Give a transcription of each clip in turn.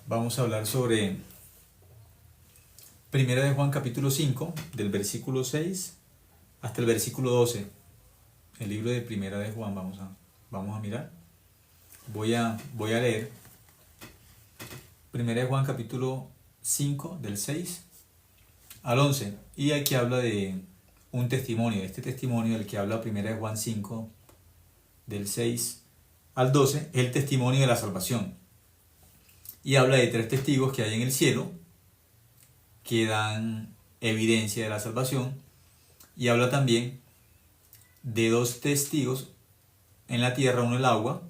Vamos a hablar sobre Primera de Juan capítulo 5, del versículo 6 hasta el versículo 12. El libro de Primera de Juan, vamos a mirar. Voy a leer Primera de Juan capítulo 5, del 6 al 11. Y aquí habla de un testimonio. Este testimonio del que habla Primera de Juan 5, del 6 al 12, es el testimonio de la salvación. Y habla de 3 testigos que hay en el cielo que dan evidencia de la salvación. Y habla también de 2 testigos en la tierra, uno el agua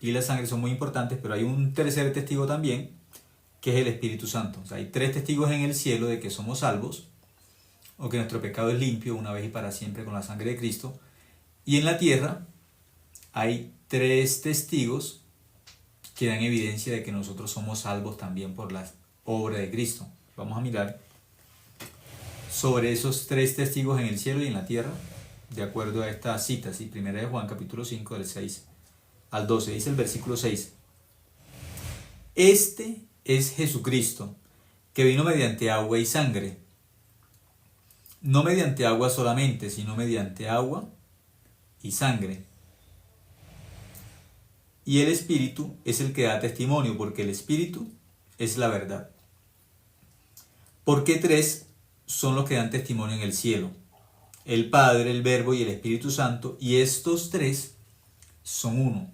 y la sangre, son muy importantes, pero hay un tercer testigo también, que es el Espíritu Santo. O sea, hay 3 testigos en el cielo de que somos salvos, o que nuestro pecado es limpio una vez y para siempre con la sangre de Cristo. Y en la tierra hay 3 testigos que dan evidencia de que nosotros somos salvos también por la obra de Cristo. Vamos a mirar sobre esos 3 testigos en el cielo y en la tierra, de acuerdo a esta cita, ¿sí? Primera de Juan, capítulo 5, del 6 al 12. Dice el versículo 6. Este es Jesucristo, que vino mediante agua y sangre. No mediante agua solamente, sino mediante agua y sangre. Y el Espíritu es el que da testimonio, porque el Espíritu es la verdad. Porque 3 son los que dan testimonio en el cielo: el Padre, el Verbo y el Espíritu Santo, y estos 3 son uno.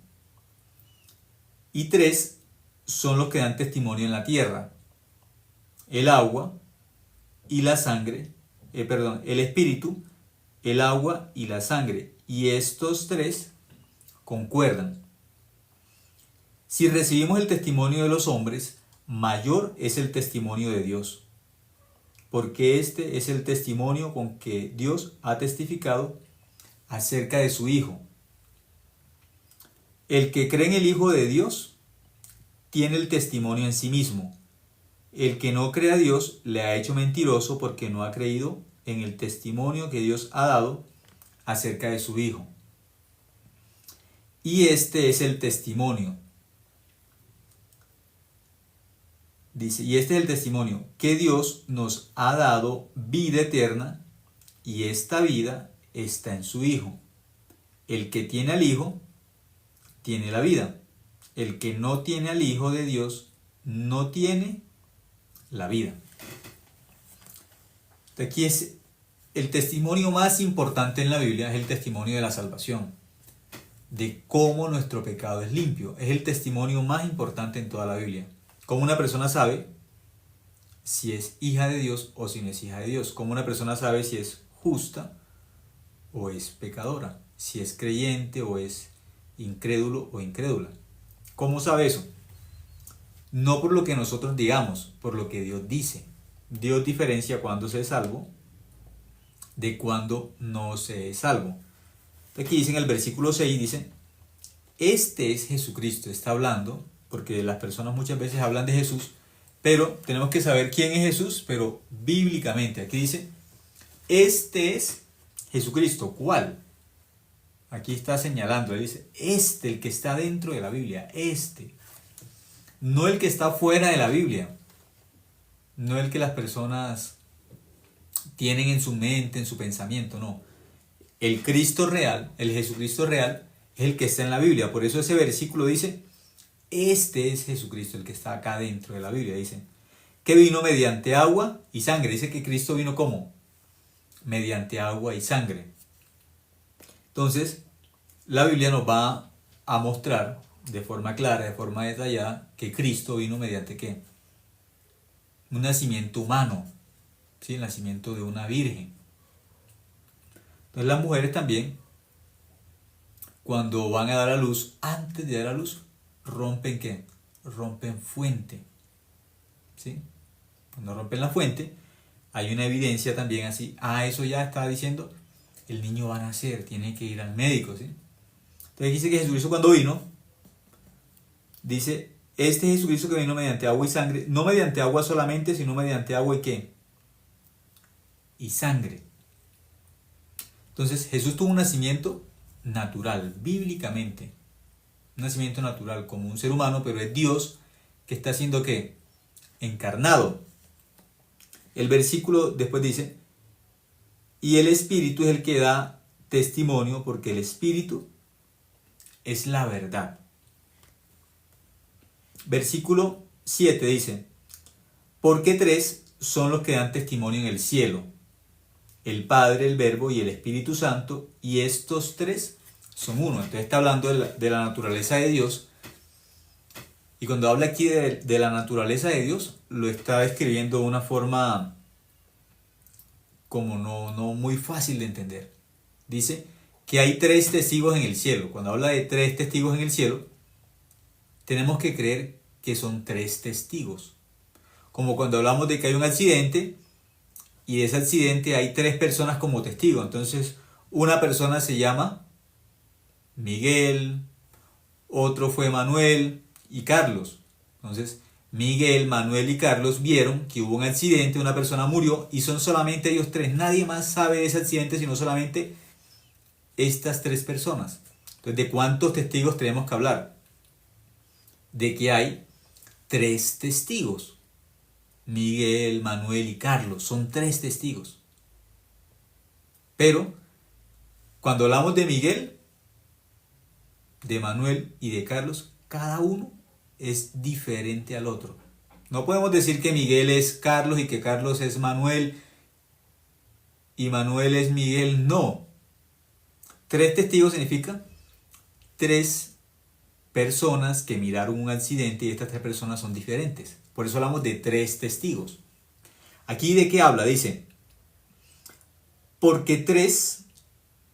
Y 3 son los que dan testimonio en la tierra: el agua y la sangre, el Espíritu, el agua y la sangre, y estos 3 concuerdan. Si recibimos el testimonio de los hombres, mayor es el testimonio de Dios, porque este es el testimonio con que Dios ha testificado acerca de su Hijo. El que cree en el Hijo de Dios tiene el testimonio en sí mismo. El que no cree a Dios le ha hecho mentiroso, porque no ha creído en el testimonio que Dios ha dado acerca de su Hijo. Y este es el testimonio. Dice, y este es el testimonio, que Dios nos ha dado vida eterna, y esta vida está en su Hijo. El que tiene al Hijo, tiene la vida. El que no tiene al Hijo de Dios, no tiene la vida. Aquí es el testimonio más importante en la Biblia, es el testimonio de la salvación, de cómo nuestro pecado es limpio. Es el testimonio más importante en toda la Biblia. Cómo una persona sabe si es hija de Dios o si no es hija de Dios. Cómo una persona sabe si es justa o es pecadora. Si es creyente o es incrédulo o incrédula. ¿Cómo sabe eso? No por lo que nosotros digamos, por lo que Dios dice. Dios diferencia cuando se es salvo de cuando no se es salvo. Aquí dice en el versículo 6, dice, este es Jesucristo. Está hablando, porque las personas muchas veces hablan de Jesús, pero tenemos que saber quién es Jesús, pero bíblicamente. Aquí dice, este es Jesucristo. ¿Cuál? Aquí está señalando, dice, el que está dentro de la Biblia, no el que está fuera de la Biblia, no el que las personas tienen en su mente, en su pensamiento, no. El Cristo real, el Jesucristo real, es el que está en la Biblia. Por eso ese versículo dice, este es Jesucristo, el que está acá dentro de la Biblia. Dice, que vino mediante agua y sangre. Dice que Cristo vino ¿cómo? Mediante agua y sangre. Entonces, la Biblia nos va a mostrar de forma clara, de forma detallada, que Cristo vino mediante ¿qué? Un nacimiento humano, ¿sí? El nacimiento de una virgen. Entonces las mujeres también, cuando van a dar a luz, antes de dar a luz, rompen ¿qué? Rompen fuente, ¿sí? Cuando rompen la fuente, hay una evidencia también así. Eso ya está diciendo, el niño va a nacer, tiene que ir al médico, ¿sí? Entonces dice que Jesucristo cuando vino, dice, este Jesucristo que vino mediante agua y sangre, no mediante agua solamente, sino mediante agua y ¿qué? Y sangre. Entonces Jesús tuvo un nacimiento natural, bíblicamente. Un nacimiento natural como un ser humano, pero es Dios que está siendo ¿qué? Encarnado. El versículo después dice, y el Espíritu es el que da testimonio, porque el Espíritu es la verdad. Versículo 7 dice, porque tres son los que dan testimonio en el cielo, el Padre, el Verbo y el Espíritu Santo, y estos tres son uno. Entonces está hablando de la naturaleza de Dios, y cuando habla aquí de la naturaleza de Dios, lo está describiendo de una forma como no muy fácil de entender. Dice que hay tres testigos en el cielo. Cuando habla de tres testigos en el cielo, tenemos que creer que son tres testigos. Como cuando hablamos de que hay un accidente y de ese accidente hay tres personas como testigos. Entonces, una persona se llama Miguel, otro fue Manuel y Carlos. Entonces, Miguel, Manuel y Carlos vieron que hubo un accidente, una persona murió y son solamente ellos tres. Nadie más sabe de ese accidente sino solamente estas tres personas. Entonces, ¿de cuántos testigos tenemos que hablar? De que hay tres testigos. Miguel, Manuel y Carlos son tres testigos. Pero cuando hablamos de Miguel, de Manuel y de Carlos, cada uno es diferente al otro. No podemos decir que Miguel es Carlos y que Carlos es Manuel y Manuel es Miguel. No. Tres testigos significa tres personas que miraron un accidente y estas tres personas son diferentes. Por eso hablamos de tres testigos. Aquí ¿de qué habla? Dice, porque tres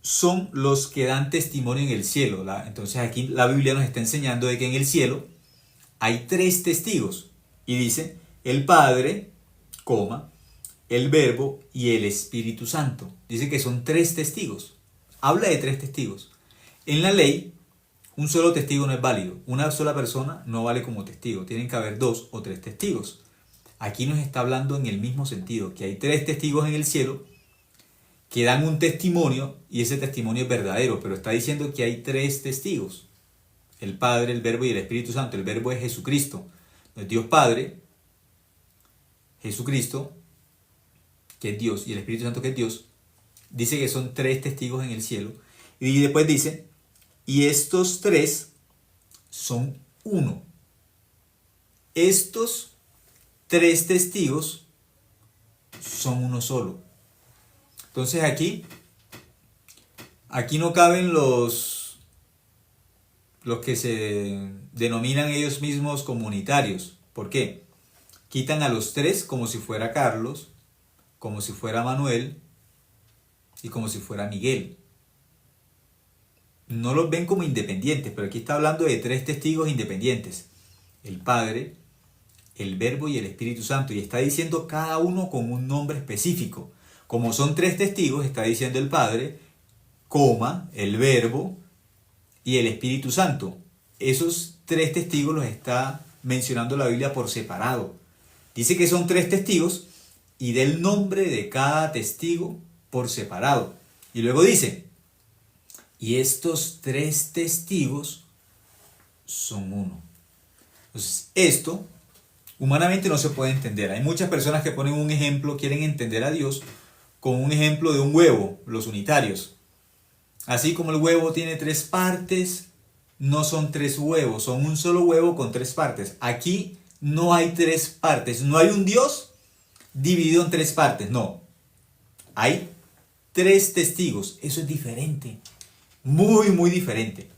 son los que dan testimonio en el cielo. Entonces aquí la Biblia nos está enseñando de que en el cielo hay tres testigos. Y dice, el Padre, el Verbo y el Espíritu Santo. Dice que son tres testigos. Habla de tres testigos. En la ley, un solo testigo no es válido. Una sola persona no vale como testigo. Tienen que haber dos o tres testigos. Aquí nos está hablando en el mismo sentido, que hay tres testigos en el cielo que dan un testimonio y ese testimonio es verdadero, pero está diciendo que hay tres testigos. El Padre, el Verbo y el Espíritu Santo. El Verbo es Jesucristo. Dios Padre, Jesucristo, que es Dios, y el Espíritu Santo, que es Dios, dice que son tres testigos en el cielo. Y después dice, y estos tres son uno. Estos tres testigos son uno solo. Entonces aquí no caben los que se denominan ellos mismos comunitarios. ¿Por qué? Quitan a los tres como si fuera Carlos, como si fuera Manuel y como si fuera Miguel. No los ven como independientes, pero aquí está hablando de tres testigos independientes. El Padre, el Verbo y el Espíritu Santo. Y está diciendo cada uno con un nombre específico. Como son tres testigos, está diciendo el Padre, el Verbo y el Espíritu Santo. Esos tres testigos los está mencionando la Biblia por separado. Dice que son tres testigos y da el nombre de cada testigo por separado. Y luego dice, y estos tres testigos son uno. Entonces, esto humanamente no se puede entender. Hay muchas personas que ponen un ejemplo, quieren entender a Dios con un ejemplo de un huevo, los unitarios. Así como el huevo tiene tres partes, no son tres huevos, son un solo huevo con tres partes. Aquí no hay tres partes, no hay un Dios dividido en tres partes, no. Hay tres testigos, eso es diferente, muy diferente.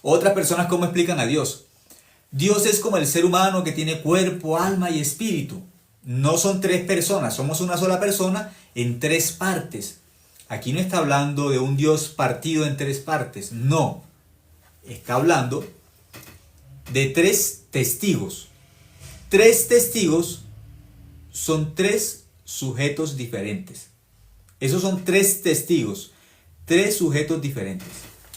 Otras personas, ¿cómo explican a Dios? Dios es como el ser humano que tiene cuerpo, alma y espíritu. No son tres personas, somos una sola persona en tres partes. Aquí no está hablando de un Dios partido en tres partes, no. Está hablando de tres testigos. Tres testigos son tres sujetos diferentes. Esos son tres testigos, tres sujetos diferentes.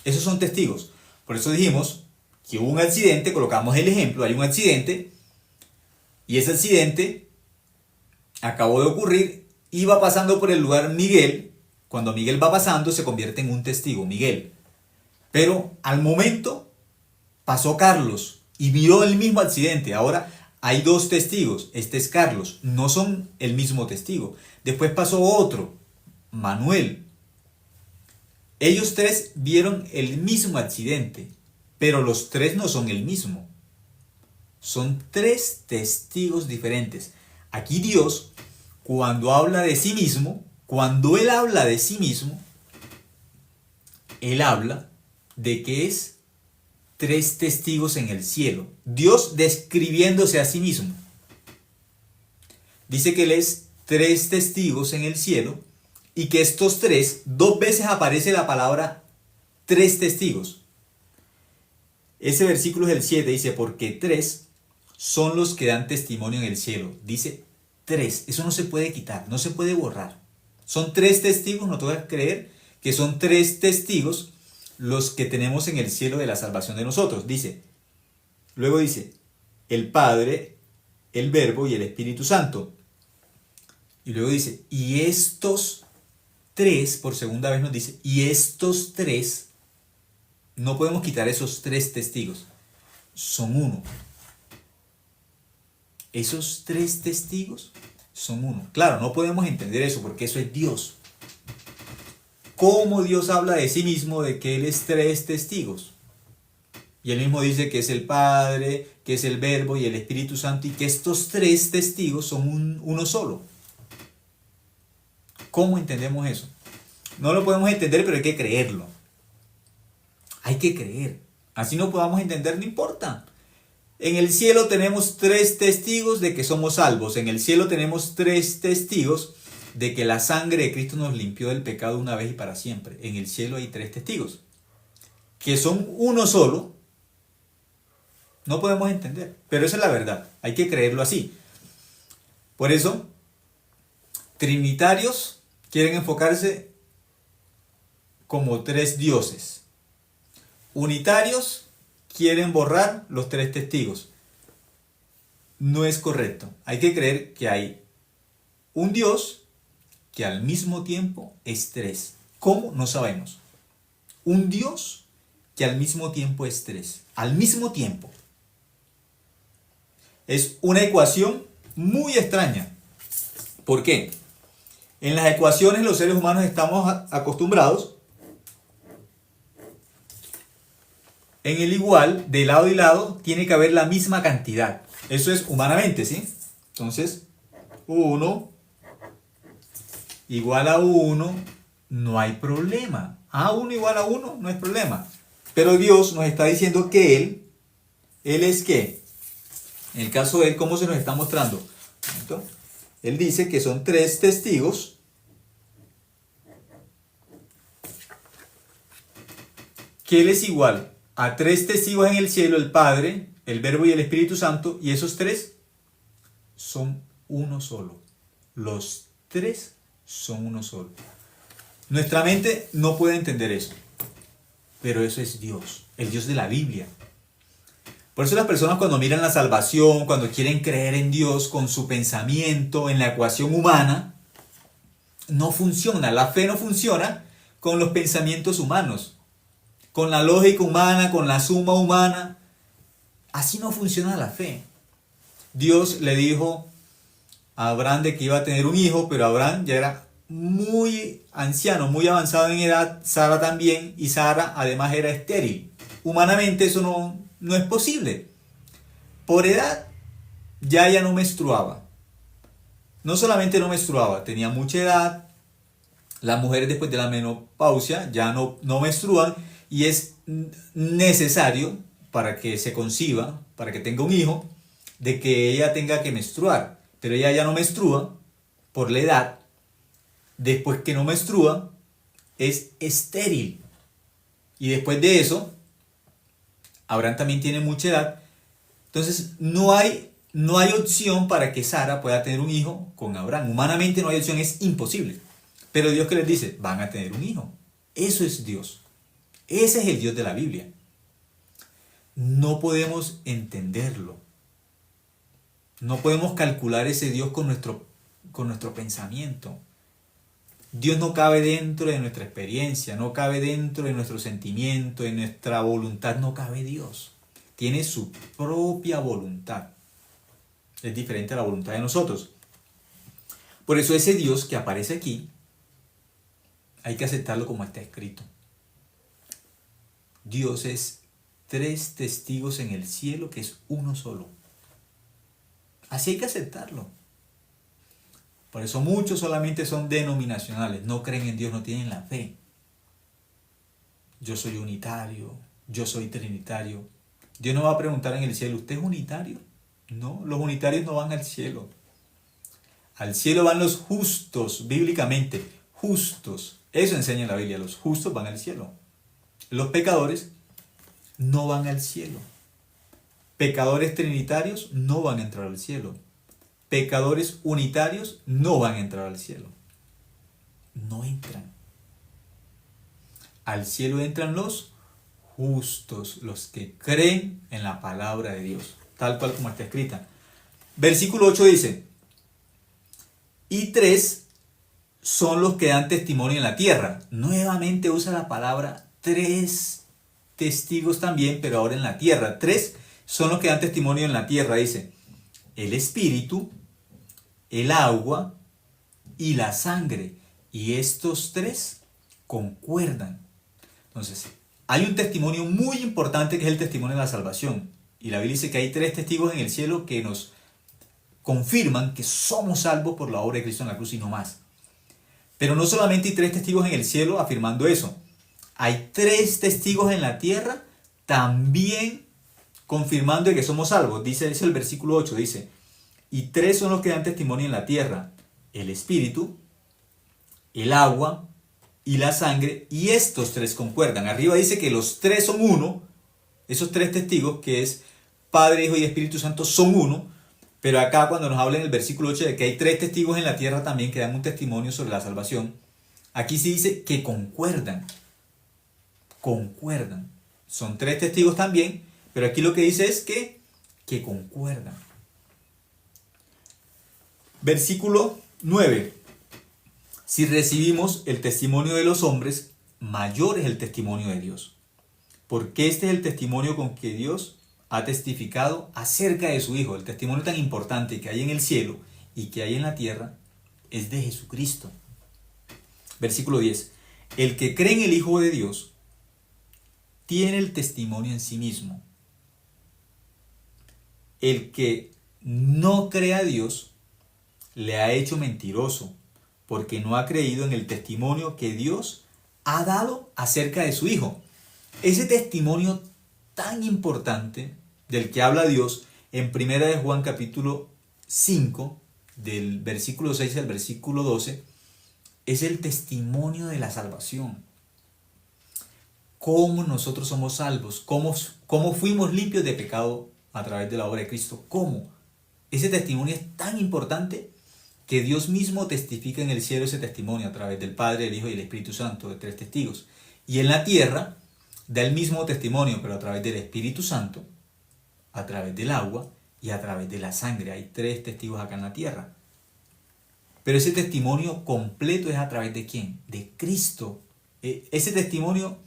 Esos son testigos. Por eso dijimos que hubo un accidente, colocamos el ejemplo, hay un accidente y ese accidente acabó de ocurrir, iba pasando por el lugar Miguel. Cuando Miguel va pasando se convierte en un testigo, Miguel. Pero al momento pasó Carlos y vio el mismo accidente. Ahora hay dos testigos. Este es Carlos. No son el mismo testigo. Después pasó otro, Manuel. Ellos tres vieron el mismo accidente, pero los tres no son el mismo. Son tres testigos diferentes. Aquí Dios, cuando habla de sí mismo, cuando Él habla de sí mismo, Él habla de que es tres testigos en el cielo. Dios describiéndose a sí mismo. Dice que Él es tres testigos en el cielo y que estos tres, dos veces aparece la palabra tres testigos. Ese versículo es el 7, dice, porque tres son los que dan testimonio en el cielo. Dice tres, eso no se puede quitar, no se puede borrar. Son tres testigos, no te voy a creer que son tres testigos los que tenemos en el cielo de la salvación de nosotros. Luego dice, el Padre, el Verbo y el Espíritu Santo. Y luego dice, y estos tres, por segunda vez nos dice, y estos tres, no podemos quitar esos tres testigos, son uno. Esos tres testigos son uno. Claro, no podemos entender eso porque eso es Dios. ¿Cómo Dios habla de sí mismo de que Él es tres testigos? Y Él mismo dice que es el Padre, que es el Verbo y el Espíritu Santo y que estos tres testigos son uno solo. ¿Cómo entendemos eso? No lo podemos entender, pero hay que creerlo. Hay que creer. Así no podamos entender, no importa. En el cielo tenemos tres testigos de que somos salvos. En el cielo tenemos tres testigos de que la sangre de Cristo nos limpió del pecado una vez y para siempre. En el cielo hay tres testigos. Que son uno solo. No podemos entender. Pero esa es la verdad. Hay que creerlo así. Por eso, trinitarios quieren enfocarse como tres dioses. Unitarios quieren borrar los tres testigos. No es correcto. Hay que creer que hay un Dios que al mismo tiempo es tres. ¿Cómo? No sabemos. Un Dios que al mismo tiempo es tres. Al mismo tiempo. Es una ecuación muy extraña. ¿Por qué? En las ecuaciones los seres humanos estamos acostumbrados en el igual, de lado y lado, tiene que haber la misma cantidad. Eso es humanamente, ¿sí? Entonces, 1 igual a 1, no hay problema. A1 igual a 1, no hay problema. Pero Dios nos está diciendo que Él es ¿qué? En el caso de Él, ¿cómo se nos está mostrando? Él dice que son tres testigos que Él es igual a tres testigos en el cielo, el Padre, el Verbo y el Espíritu Santo, y esos tres son uno solo. Los tres son uno solo. Nuestra mente no puede entender eso, pero eso es Dios, el Dios de la Biblia. Por eso las personas cuando miran la salvación, cuando quieren creer en Dios con su pensamiento, en la ecuación humana, no funciona. La fe no funciona con los pensamientos humanos, con la lógica humana, con la suma humana. Así no funciona la fe. Dios le dijo a Abraham de que iba a tener un hijo, pero Abraham ya era muy anciano, muy avanzado en edad, Sara también, y Sara además era estéril. Humanamente eso no es posible. Por edad ya ella no menstruaba. No solamente no menstruaba, tenía mucha edad. Las mujeres después de la menopausia ya no menstruan y es necesario para que se conciba, para que tenga un hijo, de que ella tenga que menstruar. Pero ella ya no menstrua por la edad. Después que no menstrua, es estéril. Y después de eso, Abraham también tiene mucha edad. Entonces no hay opción para que Sara pueda tener un hijo con Abraham. Humanamente no hay opción, es imposible. Pero Dios, que les dice, van a tener un hijo. Eso es Dios. Ese es el Dios de la Biblia. No podemos entenderlo. No podemos calcular ese Dios con nuestro pensamiento. Dios no cabe dentro de nuestra experiencia, no cabe dentro de nuestro sentimiento, de nuestra voluntad, no cabe Dios. tiene su propia voluntad. Es diferente a la voluntad de nosotros. Por eso ese Dios que aparece aquí, hay que aceptarlo como está escrito. Dios es 3 testigos en el cielo, que es uno solo. Así hay que aceptarlo. Por eso muchos solamente son denominacionales, no creen en Dios, no tienen la fe. Yo soy unitario, yo soy trinitario. Dios no va a preguntar en el cielo, ¿usted es unitario? No, los unitarios no van al cielo. Al cielo van los justos, bíblicamente, justos. Eso enseña la Biblia, los justos van al cielo. Los pecadores no van al cielo. Pecadores trinitarios no van a entrar al cielo. Pecadores unitarios no van a entrar al cielo. No entran. Al cielo entran los justos, los que creen en la palabra de Dios, tal cual como está escrita. Versículo 8 dice, y 3 son los que dan testimonio en la tierra. Nuevamente usa la palabra 3 testigos también, pero ahora en la tierra. 3 son los que dan testimonio en la tierra, dice, el espíritu, el agua y la sangre. Y estos 3 concuerdan. Entonces, hay un testimonio muy importante que es el testimonio de la salvación. Y la Biblia dice que hay 3 testigos en el cielo que nos confirman que somos salvos por la obra de Cristo en la cruz y no más. Pero no solamente hay 3 testigos en el cielo afirmando eso. Hay 3 testigos en la tierra también confirmando que somos salvos. Dice el versículo 8, dice, y 3 son los que dan testimonio en la tierra, el espíritu, el agua y la sangre, y estos 3 concuerdan. Arriba dice que los 3 son uno, esos 3 testigos, que es Padre, Hijo y Espíritu Santo, son uno, pero acá cuando nos habla en el versículo 8 de que hay 3 testigos en la tierra también que dan un testimonio sobre la salvación, aquí sí dice que concuerdan. Concuerdan. Son 3 testigos también, pero aquí lo que dice es que concuerdan. Versículo 9. Si recibimos el testimonio de los hombres, mayor es el testimonio de Dios. Porque este es el testimonio con que Dios ha testificado acerca de su Hijo. El testimonio tan importante que hay en el cielo y que hay en la tierra es de Jesucristo. Versículo 10. El que cree en el Hijo de Dios tiene el testimonio en sí mismo. El que no cree a Dios le ha hecho mentiroso, porque no ha creído en el testimonio que Dios ha dado acerca de su Hijo. Ese testimonio tan importante del que habla Dios en 1 de Juan capítulo 5, del versículo 6 al versículo 12, es el testimonio de la salvación. Cómo nosotros somos salvos, cómo fuimos limpios de pecado a través de la obra de Cristo. ¿Cómo? Ese testimonio es tan importante que Dios mismo testifica en el cielo ese testimonio a través del Padre, el Hijo y el Espíritu Santo, de 3 testigos. Y en la tierra da el mismo testimonio, pero a través del Espíritu Santo, a través del agua y a través de la sangre. Hay 3 testigos acá en la tierra. Pero ese testimonio completo es a través de ¿quién? De Cristo. Ese testimonio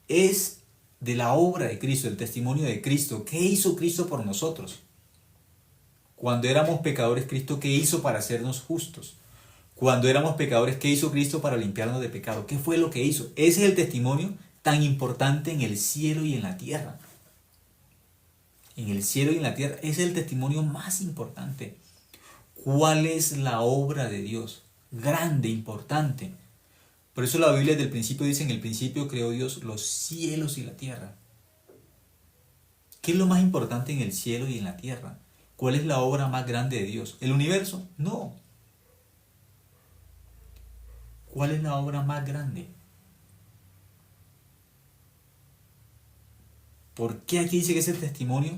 es de la obra de Cristo, el testimonio de Cristo. ¿Qué hizo Cristo por nosotros? Cuando éramos pecadores, Cristo, ¿qué hizo para hacernos justos? Cuando éramos pecadores, ¿qué hizo Cristo para limpiarnos de pecado? ¿Qué fue lo que hizo? Ese es el testimonio tan importante en el cielo y en la tierra. En el cielo y en la tierra, ese es el testimonio más importante. ¿Cuál es la obra de Dios? Grande, importante. Por eso la Biblia desde el principio dice, en el principio creó Dios los cielos y la tierra. ¿Qué es lo más importante en el cielo y en la tierra? ¿Cuál es la obra más grande de Dios? ¿El universo? No. ¿Cuál es la obra más grande? ¿Por qué aquí dice que ese testimonio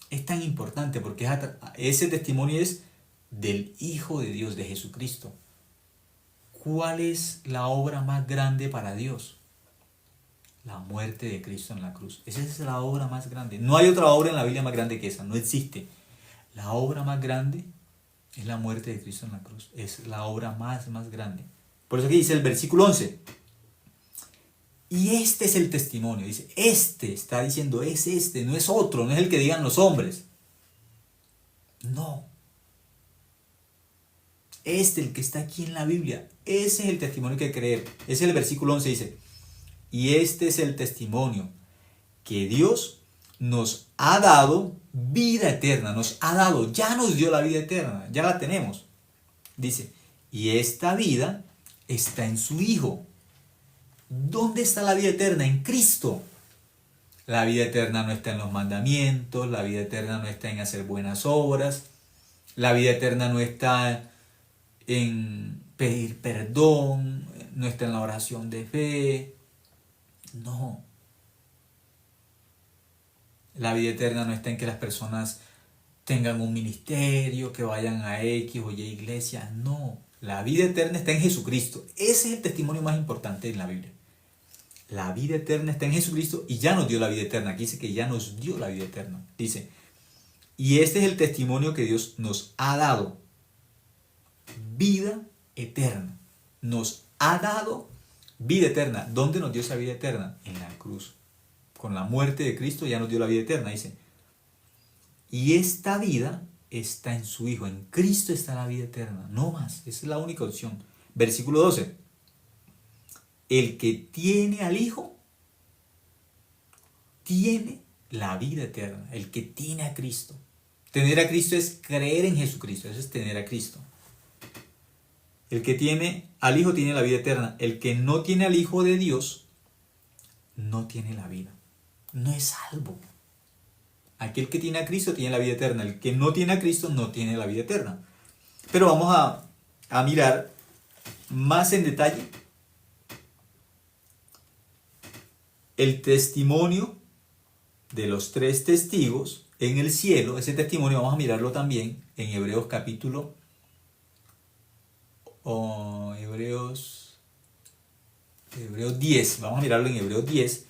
es tan importante? Porque ese testimonio es del Hijo de Dios, de Jesucristo. ¿Cuál es la obra más grande para Dios? La muerte de Cristo en la cruz. Esa es la obra más grande. No hay otra obra en la Biblia más grande que esa. No existe. La obra más grande es la muerte de Cristo en la cruz. Es la obra más grande. Por eso aquí dice el versículo 11. Y este es el testimonio. Dice, este está diciendo, es este, no es otro, no es el que digan los hombres. No. El que está aquí en la Biblia, ese es el testimonio que hay que creer. Ese es el versículo 11, dice, y este es el testimonio, que Dios nos ha dado vida eterna, nos ha dado, ya nos dio la vida eterna, ya la tenemos. Dice, y esta vida está en su Hijo. ¿Dónde está la vida eterna? En Cristo. La vida eterna no está en los mandamientos, la vida eterna no está en hacer buenas obras, la vida eterna no está en pedir perdón, no está en la oración de fe. No. La vida eterna no está en que las personas tengan un ministerio, que vayan a X o Y iglesia. No. La vida eterna está en Jesucristo. Ese es el testimonio más importante en la Biblia. La vida eterna está en Jesucristo y ya nos dio la vida eterna. Aquí dice que ya nos dio la vida eterna. Dice, y este es el testimonio que Dios nos ha dado. Vida eterna. Nos ha dado vida eterna. ¿Dónde nos dio esa vida eterna? En la cruz. Con la muerte de Cristo ya nos dio la vida eterna. Dice, y esta vida está en su Hijo. En Cristo está la vida eterna. No más. Esa es la única opción. Versículo 12. El que tiene al Hijo tiene la vida eterna. El que tiene a Cristo. Tener a Cristo es creer en Jesucristo. Eso es tener a Cristo. El que tiene al Hijo tiene la vida eterna. El que no tiene al Hijo de Dios no tiene la vida. No es salvo. Aquel que tiene a Cristo tiene la vida eterna. El que no tiene a Cristo no tiene la vida eterna. Pero vamos a mirar más en detalle el testimonio de los tres testigos en el cielo. Ese testimonio vamos a mirarlo también en Hebreos capítulo Hebreos 10. Vamos a mirarlo en Hebreos 10.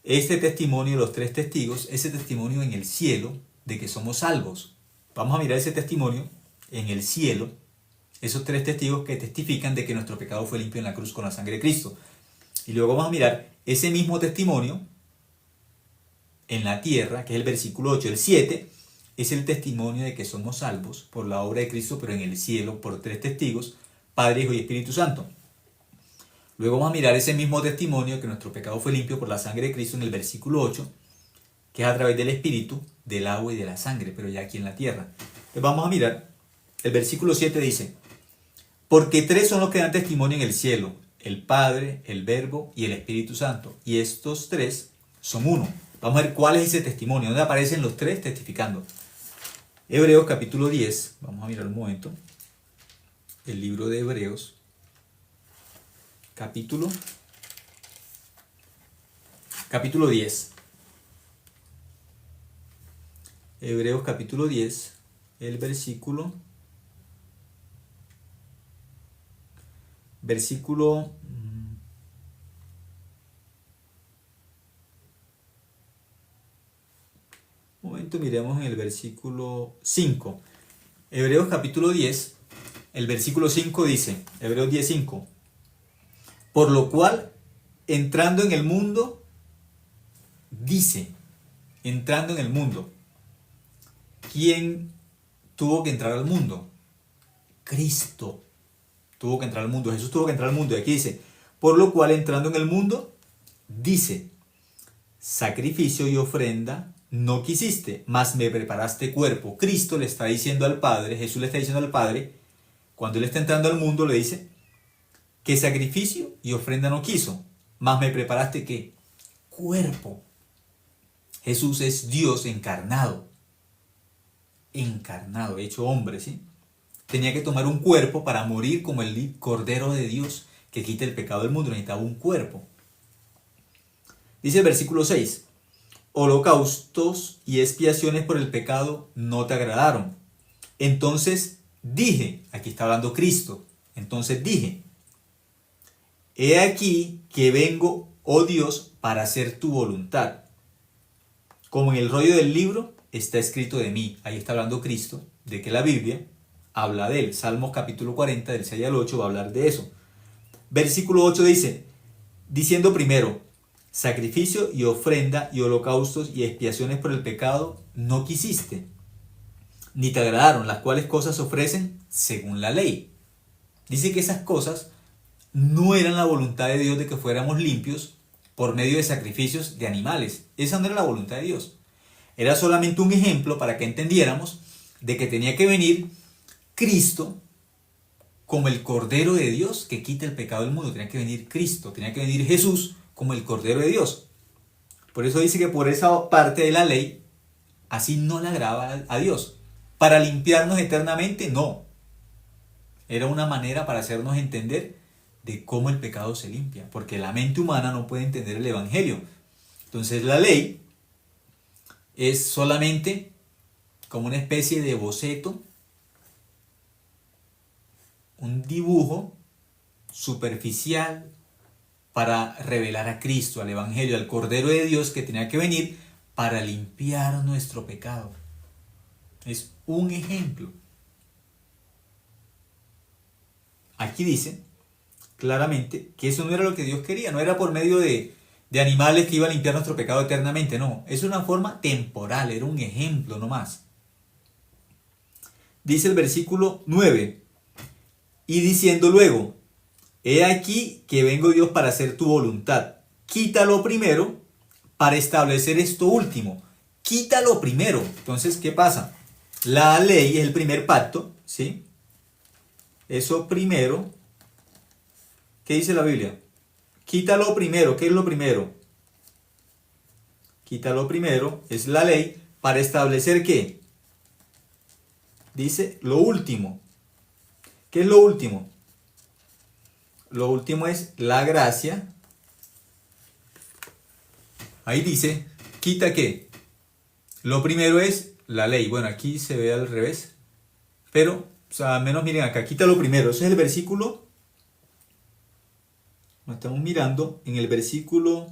Este testimonio de los tres testigos, ese testimonio en el cielo de que somos salvos. Vamos a mirar ese testimonio en el cielo. Esos tres testigos que testifican de que nuestro pecado fue limpio en la cruz con la sangre de Cristo. Y luego vamos a mirar ese mismo testimonio en la tierra, que es el versículo 8. El 7 es el testimonio de que somos salvos por la obra de Cristo, pero en el cielo por tres testigos, Padre, Hijo y Espíritu Santo. Luego vamos a mirar ese mismo testimonio de que nuestro pecado fue limpio por la sangre de Cristo en el versículo 8, que es a través del Espíritu, del agua y de la sangre, pero ya aquí en la tierra. Entonces vamos a mirar, el versículo 7 dice, porque tres son los que dan testimonio en el cielo, el Padre, el Verbo y el Espíritu Santo, y estos tres son uno. Vamos a ver cuál es ese testimonio, dónde aparecen los tres testificando. Hebreos capítulo 10, vamos a mirar un momento, el libro de Hebreos, capítulo 10. Hebreos capítulo 10, el versículo un momento, miremos en el versículo 5. Hebreos capítulo 10, el versículo 5 dice, Hebreos 10, 5. Por lo cual, entrando en el mundo, dice, entrando en el mundo. ¿Quién tuvo que entrar al mundo? Cristo tuvo que entrar al mundo. Jesús tuvo que entrar al mundo. Y aquí dice, por lo cual, entrando en el mundo, dice, sacrificio y ofrenda no quisiste, mas me preparaste cuerpo. Cristo le está diciendo al Padre, Jesús le está diciendo al Padre, cuando él está entrando al mundo, le dice, que sacrificio y ofrenda no quiso, mas me preparaste ¿qué? Cuerpo. Jesús es Dios encarnado, hecho hombre, ¿sí? Tenía que tomar un cuerpo para morir como el Cordero de Dios que quita el pecado del mundo, necesitaba un cuerpo. Dice el versículo 6, holocaustos y expiaciones por el pecado no te agradaron. Entonces dije, aquí está hablando Cristo, entonces dije, he aquí que vengo, oh Dios, para hacer tu voluntad. Como en el rollo del libro está escrito de mí. Ahí está hablando Cristo, de que la Biblia habla de él. Salmos capítulo 40, del 6 al 8, va a hablar de eso. Versículo 8 dice, diciendo primero, sacrificio y ofrenda y holocaustos y expiaciones por el pecado no quisiste, ni te agradaron, las cuales cosas se ofrecen según la ley. Dice que esas cosas no eran la voluntad de Dios de que fuéramos limpios por medio de sacrificios de animales. Esa no era la voluntad de Dios. Era solamente un ejemplo para que entendiéramos de que tenía que venir Cristo como el Cordero de Dios que quita el pecado del mundo. Tenía que venir Cristo, tenía que venir Jesús como el Cordero de Dios. Por eso dice que por esa parte de la ley, así no le agrada a Dios. Para limpiarnos eternamente, no. Era una manera para hacernos entender de cómo el pecado se limpia, porque la mente humana no puede entender el Evangelio. Entonces la ley es solamente como una especie de boceto, un dibujo superficial para revelar a Cristo, al Evangelio, al Cordero de Dios que tenía que venir para limpiar nuestro pecado. Es un ejemplo. Aquí dice claramente que eso no era lo que Dios quería, no era por medio de animales que iba a limpiar nuestro pecado eternamente, no. Es una forma temporal, era un ejemplo nomás. Dice el versículo 9, y diciendo luego, he aquí que vengo Dios para hacer tu voluntad. Quítalo primero para establecer esto último. Quítalo primero. Entonces, ¿qué pasa? La ley es el primer pacto, ¿sí? Eso primero. ¿Qué dice la Biblia? Quítalo primero. ¿Qué es lo primero? Quítalo primero. Es la ley para establecer ¿qué? Dice lo último. ¿Qué es lo último? Lo último es la gracia. Ahí dice, ¿quita qué? Lo primero es la ley. Bueno, aquí se ve al revés. Pero, o sea, al menos miren acá, quita lo primero. Ese es el versículo. Lo estamos mirando en el versículo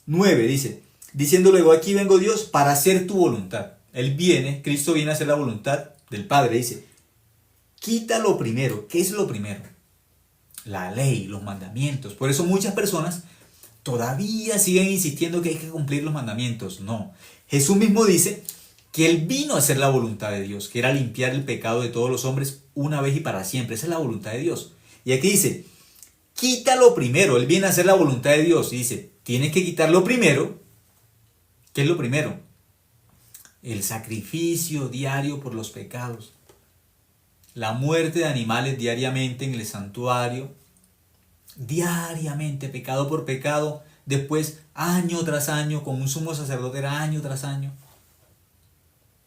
9. Dice, diciendo luego, aquí vengo Dios para hacer tu voluntad. Él viene, Cristo viene a hacer la voluntad del Padre. Dice, quita lo primero. ¿Qué es lo primero? La ley, los mandamientos. Por eso muchas personas todavía siguen insistiendo que hay que cumplir los mandamientos. No. Jesús mismo dice que Él vino a hacer la voluntad de Dios, que era limpiar el pecado de todos los hombres una vez y para siempre. Esa es la voluntad de Dios. Y aquí dice, quítalo primero. Él viene a hacer la voluntad de Dios. Y dice, tienes que quitarlo primero. ¿Qué es lo primero? El sacrificio diario por los pecados. La muerte de animales diariamente en el santuario. Diariamente, pecado por pecado. Después, año tras año, con un sumo sacerdote era año tras año.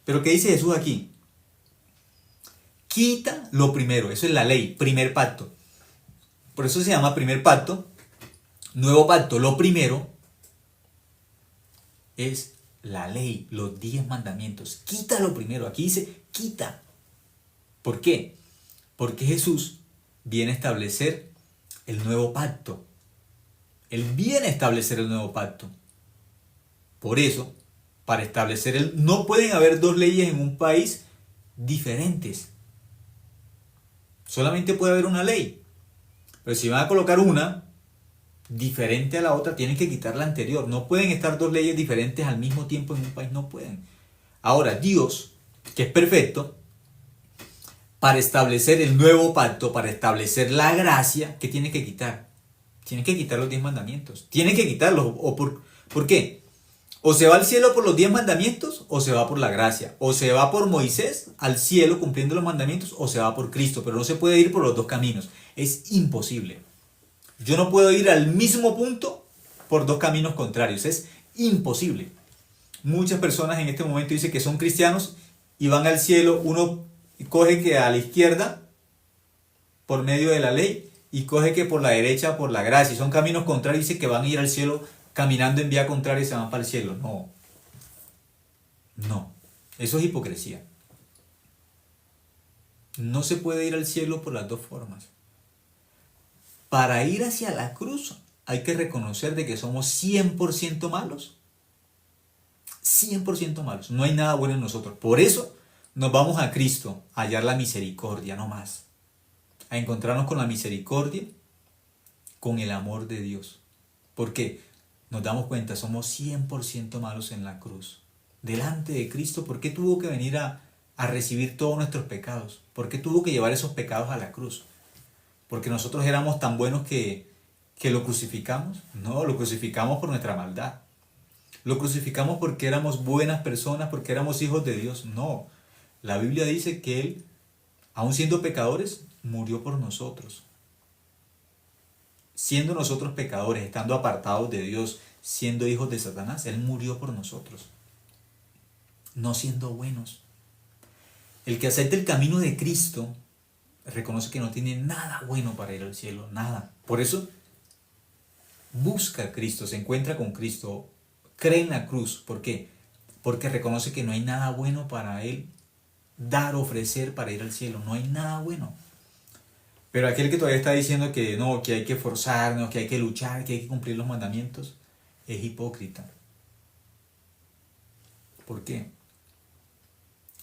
Pero ¿qué dice Jesús aquí? Quita lo primero. Eso es la ley, primer pacto. Por eso se llama primer pacto. Nuevo pacto. Lo primero es la ley, los 10 mandamientos. Quita lo primero. Aquí dice, quita. ¿Por qué? Porque Jesús viene a establecer el nuevo pacto. Él viene a establecer el nuevo pacto. Por eso, para establecer no pueden haber dos leyes en un país diferentes. Solamente puede haber una ley. Pero si van a colocar una diferente a la otra, tienen que quitar la anterior. No pueden estar dos leyes diferentes al mismo tiempo en un país, no pueden. Ahora, Dios, que es perfecto, para establecer el nuevo pacto, para establecer la gracia, ¿qué tiene que quitar? Tiene que quitar los 10 mandamientos. Tiene que quitarlos. ¿Por qué? O se va al cielo por los 10 mandamientos, o se va por la gracia. O se va por Moisés al cielo cumpliendo los mandamientos, o se va por Cristo. Pero no se puede ir por los dos caminos. Es imposible. Yo no puedo ir al mismo punto por dos caminos contrarios. Es imposible. Muchas personas en este momento dicen que son cristianos y van al cielo. Uno coge que a la izquierda por medio de la ley y coge que por la derecha por la gracia. Y son caminos contrarios y dicen que van a ir al cielo caminando en vía contraria y se van para el cielo. No. No. Eso es hipocresía. No se puede ir al cielo por las dos formas. Para ir hacia la cruz hay que reconocer de que somos 100% malos. 100% malos. No hay nada bueno en nosotros. Por eso nos vamos a Cristo a hallar la misericordia, no más. A encontrarnos con la misericordia, con el amor de Dios. ¿Por qué? Nos damos cuenta, somos 100% malos en la cruz. Delante de Cristo, ¿por qué tuvo que venir a recibir todos nuestros pecados? ¿Por qué tuvo que llevar esos pecados a la cruz? ¿Porque nosotros éramos tan buenos que lo crucificamos? No, lo crucificamos por nuestra maldad. Lo crucificamos porque éramos buenas personas, porque éramos hijos de Dios. No, la Biblia dice que Él, aun siendo pecadores, murió por nosotros. Siendo nosotros pecadores, estando apartados de Dios, siendo hijos de Satanás, Él murió por nosotros. No siendo buenos. El que acepta el camino de Cristo reconoce que no tiene nada bueno para ir al cielo, nada. Por eso busca a Cristo, se encuentra con Cristo, cree en la cruz. ¿Por qué? Porque reconoce que no hay nada bueno para él dar, ofrecer para ir al cielo. No hay nada bueno. Pero aquel que todavía está diciendo que no, que hay que forzarnos, que hay que luchar, que hay que cumplir los mandamientos, es hipócrita. ¿Por qué?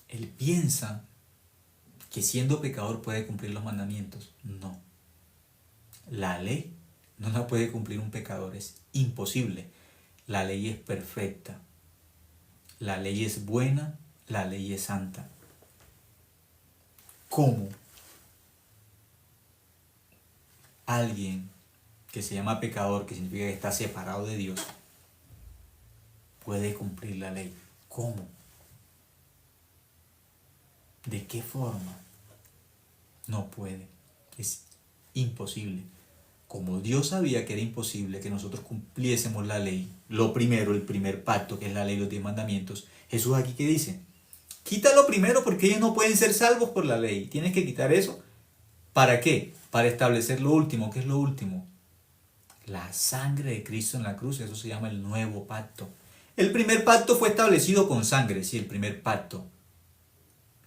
Él piensa que siendo pecador puede cumplir los mandamientos. No. La ley no la puede cumplir un pecador, es imposible. La ley es perfecta. La ley es buena, la ley es santa. ¿Cómo alguien que se llama pecador, que significa que está separado de Dios, puede cumplir la ley? ¿Cómo? ¿De qué forma? No puede. Es imposible. Como Dios sabía que era imposible que nosotros cumpliésemos la ley, lo primero, el primer pacto, que es la ley, los 10 mandamientos, Jesús aquí ¿qué dice? Quítalo primero porque ellos no pueden ser salvos por la ley. Tienes que quitar eso. ¿Para qué? Para establecer lo último. ¿Qué es lo último? La sangre de Cristo en la cruz. Eso se llama el nuevo pacto. El primer pacto fue establecido con sangre. Sí, el primer pacto.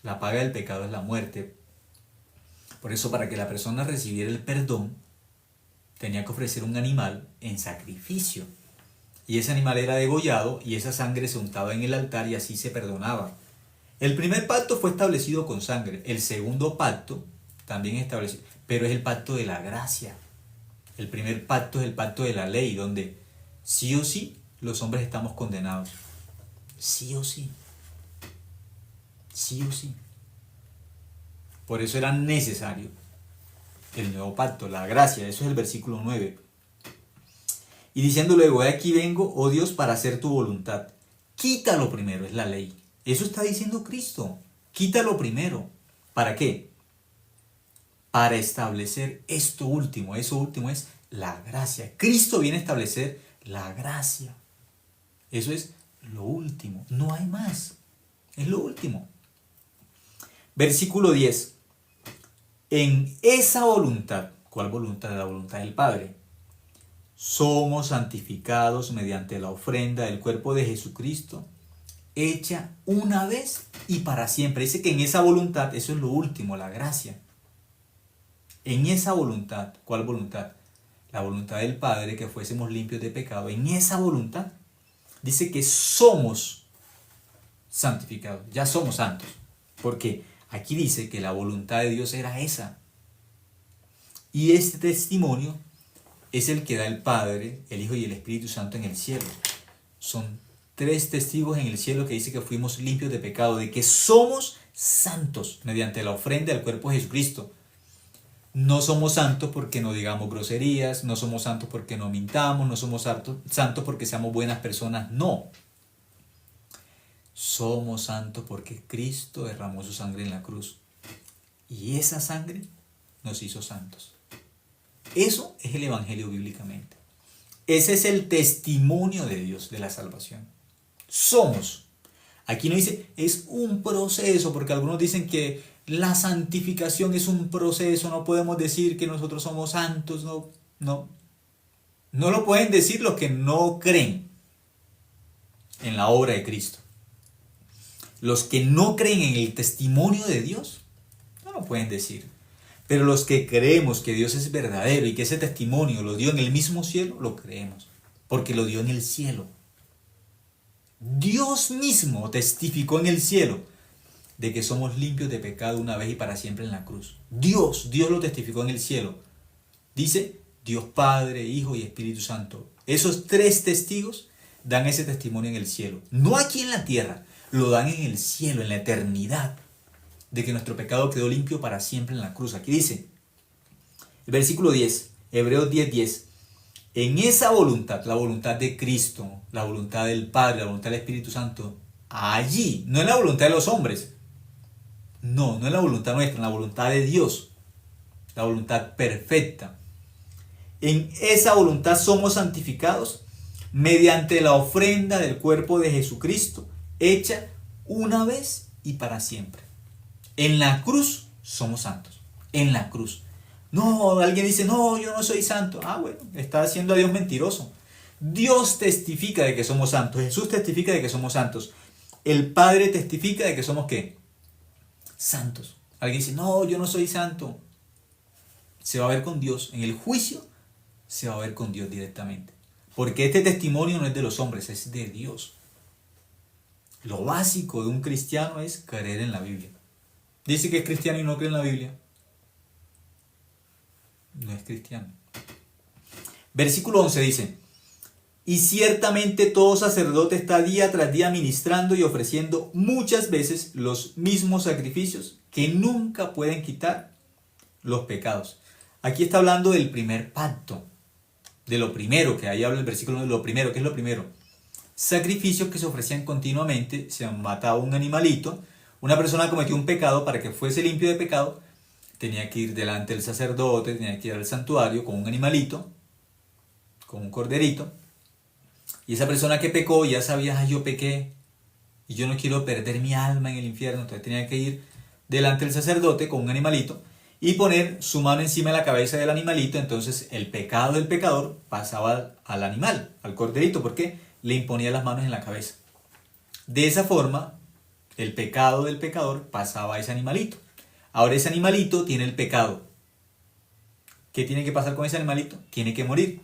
La paga del pecado es la muerte. Por eso, para que la persona recibiera el perdón, tenía que ofrecer un animal en sacrificio. Y ese animal era degollado y esa sangre se untaba en el altar y así se perdonaba. El primer pacto fue establecido con sangre. El segundo pacto también establecido, pero es el pacto de la gracia. El primer pacto es el pacto de la ley, donde sí o sí los hombres estamos condenados. Sí o sí. Sí o sí. Por eso era necesario el nuevo pacto, la gracia. Eso es el versículo 9. Y diciendo luego, he aquí vengo, oh Dios, para hacer tu voluntad. Quítalo primero, es la ley. Eso está diciendo Cristo. Quítalo primero. ¿Para qué? Para establecer esto último. Eso último es la gracia. Cristo viene a establecer la gracia. Eso es lo último. No hay más. Es lo último. Versículo 10. En esa voluntad, ¿cuál voluntad? La voluntad del Padre. Somos santificados mediante la ofrenda del cuerpo de Jesucristo, hecha una vez y para siempre. Dice que en esa voluntad, eso es lo último, la gracia. En esa voluntad, ¿cuál voluntad? La voluntad del Padre, que fuésemos limpios de pecado. En esa voluntad dice que somos santificados, ya somos santos. Porque aquí dice que la voluntad de Dios era esa. Y este testimonio es el que da el Padre, el Hijo y el Espíritu Santo en el cielo. Son 3 testigos en el cielo que dice que fuimos limpios de pecado, de que somos santos mediante la ofrenda del cuerpo de Jesucristo. No somos santos porque no digamos groserías, no somos santos porque no mintamos, no somos santos porque seamos buenas personas, no. Somos santos porque Cristo derramó su sangre en la cruz. Y esa sangre nos hizo santos. Eso es el Evangelio bíblicamente. Ese es el testimonio de Dios de la salvación. Somos. Aquí no dice, es un proceso, porque algunos dicen que la santificación es un proceso, no podemos decir que nosotros somos santos, no lo pueden decir los que no creen en la obra de Cristo. Los que no creen en el testimonio de Dios, no lo pueden decir. Pero los que creemos que Dios es verdadero y que ese testimonio lo dio en el mismo cielo, lo creemos, porque lo dio en el cielo. Dios mismo testificó en el cielo de que somos limpios de pecado una vez y para siempre en la cruz. Dios lo testificó en el cielo. Dice Dios Padre, Hijo y Espíritu Santo. Esos 3 testigos dan ese testimonio en el cielo. No aquí en la tierra, lo dan en el cielo, en la eternidad, de que nuestro pecado quedó limpio para siempre en la cruz. Aquí dice, el versículo 10, Hebreos 10:10. En esa voluntad, la voluntad de Cristo, la voluntad del Padre, la voluntad del Espíritu Santo, allí, no es la voluntad de los hombres, no es la voluntad nuestra, es la voluntad de Dios, la voluntad perfecta. En esa voluntad somos santificados mediante la ofrenda del cuerpo de Jesucristo, hecha una vez y para siempre. En la cruz somos santos, en la cruz. No, alguien dice, no, yo no soy santo. Ah, bueno, está haciendo a Dios mentiroso. Dios testifica de que somos santos, Jesús testifica de que somos santos. El Padre testifica de que somos ¿qué? Santos. Alguien dice, no, yo no soy santo. Se va a ver con Dios. En el juicio se va a ver con Dios directamente. Porque este testimonio no es de los hombres, es de Dios. Lo básico de un cristiano es creer en la Biblia. Dice que es cristiano y no cree en la Biblia. No es cristiano. Versículo 11 dice, y ciertamente todo sacerdote está día tras día ministrando y ofreciendo muchas veces los mismos sacrificios que nunca pueden quitar los pecados. Aquí está hablando del primer pacto, de lo primero, que ahí habla el versículo de lo primero. ¿Qué es lo primero? Sacrificios que se ofrecían continuamente, se mataba un animalito, una persona cometió un pecado, para que fuese limpio de pecado, tenía que ir delante del sacerdote, tenía que ir al santuario con un animalito, con un corderito, y esa persona que pecó ya sabía, yo pequé, y yo no quiero perder mi alma en el infierno, entonces tenía que ir delante del sacerdote con un animalito, y poner su mano encima de la cabeza del animalito. Entonces el pecado del pecador pasaba al animal, al corderito, porque le imponía las manos en la cabeza. De esa forma, el pecado del pecador pasaba a ese animalito. Ahora ese animalito tiene el pecado. ¿Qué tiene que pasar con ese animalito? Tiene que morir.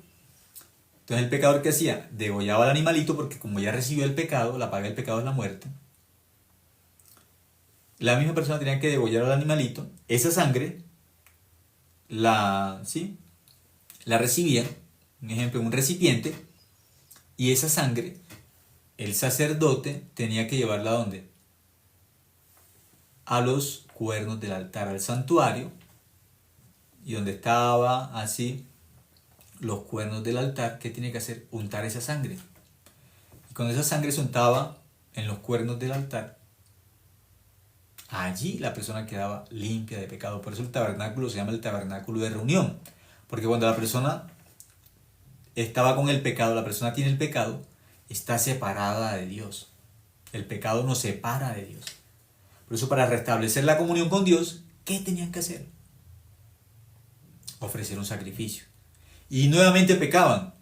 Entonces el pecador, ¿qué hacía? Degollaba al animalito, porque como ya recibió el pecado, la paga del pecado es la muerte. La misma persona tenía que degollar al animalito. Esa sangre la recibía, un ejemplo, en un recipiente, y esa sangre el sacerdote tenía que llevarla ¿a dónde? A los cuernos del altar, al santuario, y donde estaba así los cuernos del altar, ¿qué tiene que hacer? Untar esa sangre. Y cuando esa sangre se untaba en los cuernos del altar, allí la persona quedaba limpia de pecado. Por eso el tabernáculo se llama el tabernáculo de reunión, porque cuando la persona estaba con el pecado, la persona tiene el pecado, está separada de Dios. El pecado nos separa de Dios. Por eso, para restablecer la comunión con Dios, ¿qué tenían que hacer? Ofrecer un sacrificio. Y nuevamente pecaban.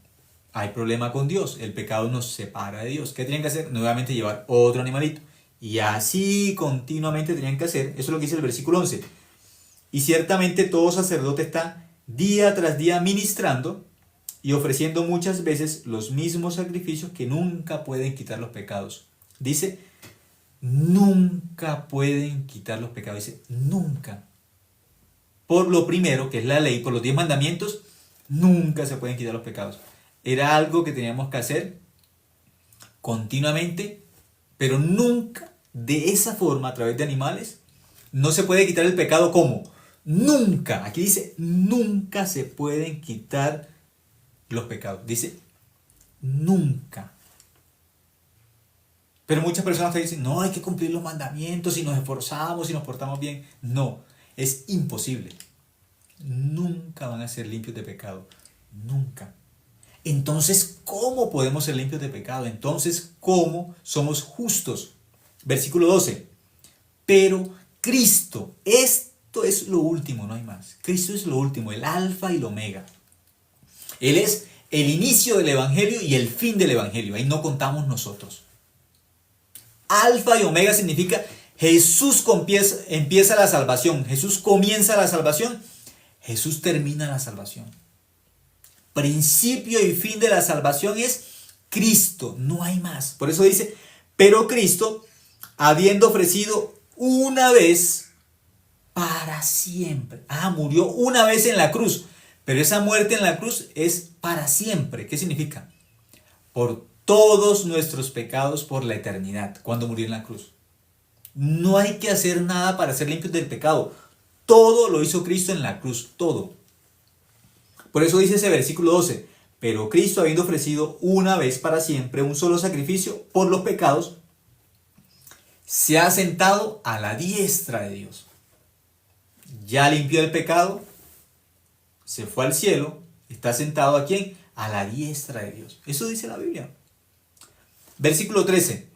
Hay problema con Dios. El pecado nos separa de Dios. ¿Qué tenían que hacer? Nuevamente llevar otro animalito. Y así continuamente tenían que hacer. Eso es lo que dice el versículo 11. Y ciertamente todo sacerdote está día tras día ministrando y ofreciendo muchas veces los mismos sacrificios que nunca pueden quitar los pecados. Dice, nunca pueden quitar los pecados. Dice, nunca. Por lo primero, que es la ley, por los 10 mandamientos, nunca se pueden quitar los pecados. Era algo que teníamos que hacer continuamente, pero nunca de esa forma, a través de animales. No se puede quitar el pecado. ¿Cómo? Nunca. Aquí dice, nunca se pueden quitar los pecados. Dice, nunca. Pero muchas personas te dicen, no, hay que cumplir los mandamientos, si nos esforzamos, si nos portamos bien. No, es imposible. Nunca van a ser limpios de pecado. Nunca. Entonces, ¿cómo podemos ser limpios de pecado? Entonces, ¿cómo somos justos? Versículo 12. Pero Cristo, esto es lo último, no hay más. Cristo es lo último, el alfa y el omega. Él es el inicio del evangelio y el fin del evangelio. Ahí no contamos nosotros. Alfa y omega significa Jesús empieza la salvación. Jesús comienza la salvación. Jesús termina la salvación. Principio y fin de la salvación es Cristo, no hay más. Por eso dice, pero Cristo, habiendo ofrecido una vez para siempre. Murió una vez en la cruz, Pero esa muerte en la cruz es para siempre. ¿Qué significa? Por todos nuestros pecados por la eternidad, cuando murió en la cruz. No hay que hacer nada para ser limpios del pecado. Todo lo hizo Cristo en la cruz, todo. Por eso dice ese versículo 12, pero Cristo, habiendo ofrecido una vez para siempre un solo sacrificio por los pecados, se ha sentado a la diestra de Dios. Ya limpió el pecado, se fue al cielo, está sentado ¿a quién? A la diestra de Dios. Eso dice la Biblia. Versículo 13.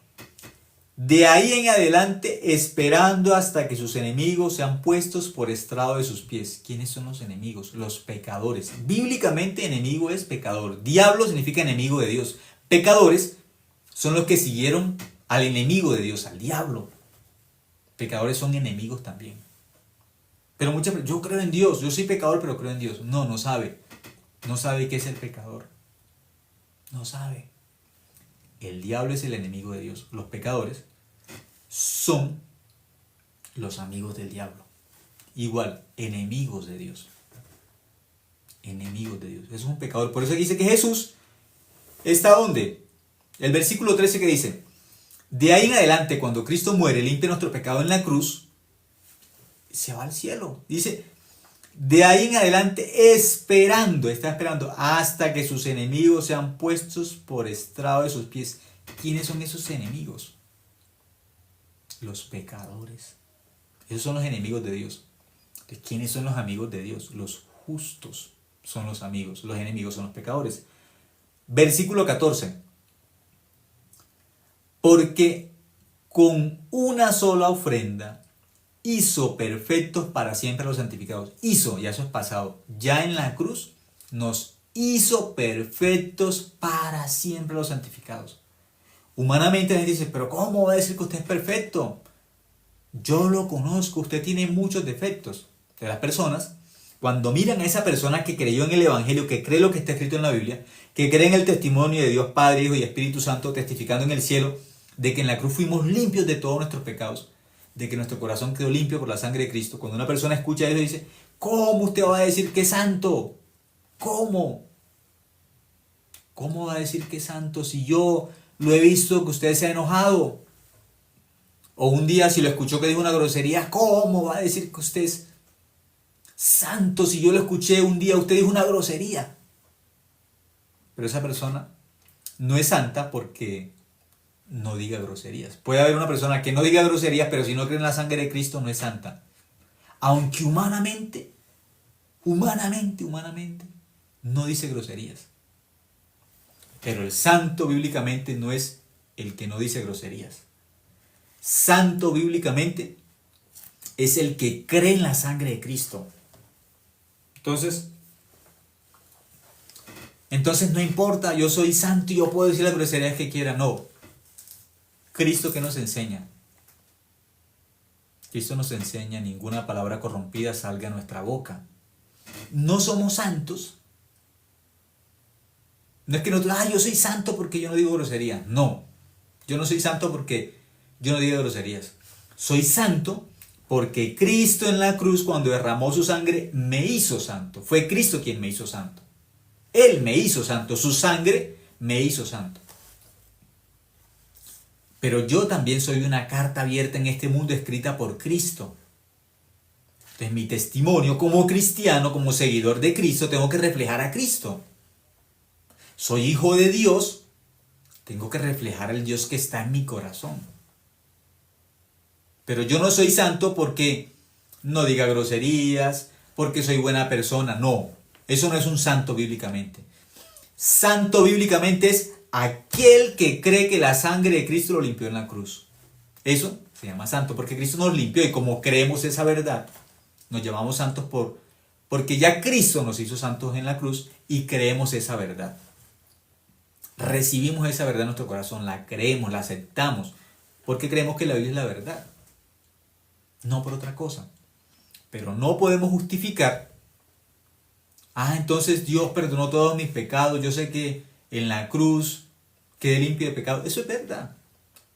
De ahí en adelante, esperando hasta que sus enemigos sean puestos por estrado de sus pies. ¿Quiénes son los enemigos? Los pecadores. Bíblicamente, enemigo es pecador. Diablo significa enemigo de Dios. Pecadores son los que siguieron al enemigo de Dios, al diablo. Pecadores son enemigos también. Pero muchas veces, yo creo en Dios, yo soy pecador, pero creo en Dios. No, no sabe. No sabe qué es el pecador. No sabe. El diablo es el enemigo de Dios. Los pecadores son los amigos del diablo. Igual, enemigos de Dios. Enemigos de Dios. Eso es un pecador. Por eso dice que Jesús está ¿dónde? El versículo 13 que dice, de ahí en adelante, cuando Cristo muere, limpia nuestro pecado en la cruz, se va al cielo. Dice, de ahí en adelante está esperando hasta que sus enemigos sean puestos por estrado de sus pies. ¿Quiénes son esos enemigos? Los pecadores. Esos son los enemigos de Dios. Entonces, ¿quiénes son los amigos de Dios? Los justos son los amigos. Los enemigos son los pecadores. Versículo 14. Porque con una sola ofrenda hizo perfectos para siempre a los santificados. Hizo, ya eso es pasado. Ya en la cruz nos hizo perfectos para siempre a los santificados. Humanamente la gente dice, pero ¿cómo va a decir que usted es perfecto? Yo lo conozco, usted tiene muchos defectos. De las personas, cuando miran a esa persona que creyó en el Evangelio, que cree lo que está escrito en la Biblia, que cree en el testimonio de Dios Padre, Hijo y Espíritu Santo, testificando en el cielo, de que en la cruz fuimos limpios de todos nuestros pecados, de que nuestro corazón quedó limpio por la sangre de Cristo. Cuando una persona escucha eso dice, ¿cómo usted va a decir que es santo? ¿Cómo? ¿Cómo va a decir que es santo si yo lo he visto que usted se ha enojado? O un día si lo escuchó que dijo una grosería, ¿cómo va a decir que usted es santo si yo lo escuché un día usted dijo una grosería? Pero esa persona no es santa porque no diga groserías. Puede haber una persona que no diga groserías, pero si no cree en la sangre de Cristo no es santa. Aunque humanamente, no dice groserías. Pero el santo bíblicamente no es el que no dice groserías. Santo bíblicamente es el que cree en la sangre de Cristo. Entonces no importa, yo soy santo y yo puedo decir las groserías que quiera. No. Cristo, ¿qué nos enseña? Cristo nos enseña ninguna palabra corrompida salga a nuestra boca. No somos santos. No es que nosotros, yo soy santo porque yo no digo groserías. No, yo no soy santo porque yo no digo groserías. Soy santo porque Cristo en la cruz, cuando derramó su sangre, me hizo santo. Fue Cristo quien me hizo santo. Él me hizo santo. Su sangre me hizo santo. Pero yo también soy una carta abierta en este mundo escrita por Cristo. Entonces mi testimonio como cristiano, como seguidor de Cristo, tengo que reflejar a Cristo. Soy hijo de Dios, tengo que reflejar al Dios que está en mi corazón. Pero yo no soy santo porque no diga groserías, porque soy buena persona. No, eso no es un santo bíblicamente. Santo bíblicamente es aquel que cree que la sangre de Cristo lo limpió en la cruz. Eso se llama santo, porque Cristo nos limpió y como creemos esa verdad, nos llamamos santos porque ya Cristo nos hizo santos en la cruz y creemos esa verdad. Recibimos esa verdad en nuestro corazón, la creemos, la aceptamos, porque creemos que la Biblia es la verdad. No por otra cosa. Pero no podemos justificar, entonces Dios perdonó todos mis pecados, yo sé que en la cruz quedé limpio de pecado. Eso es verdad.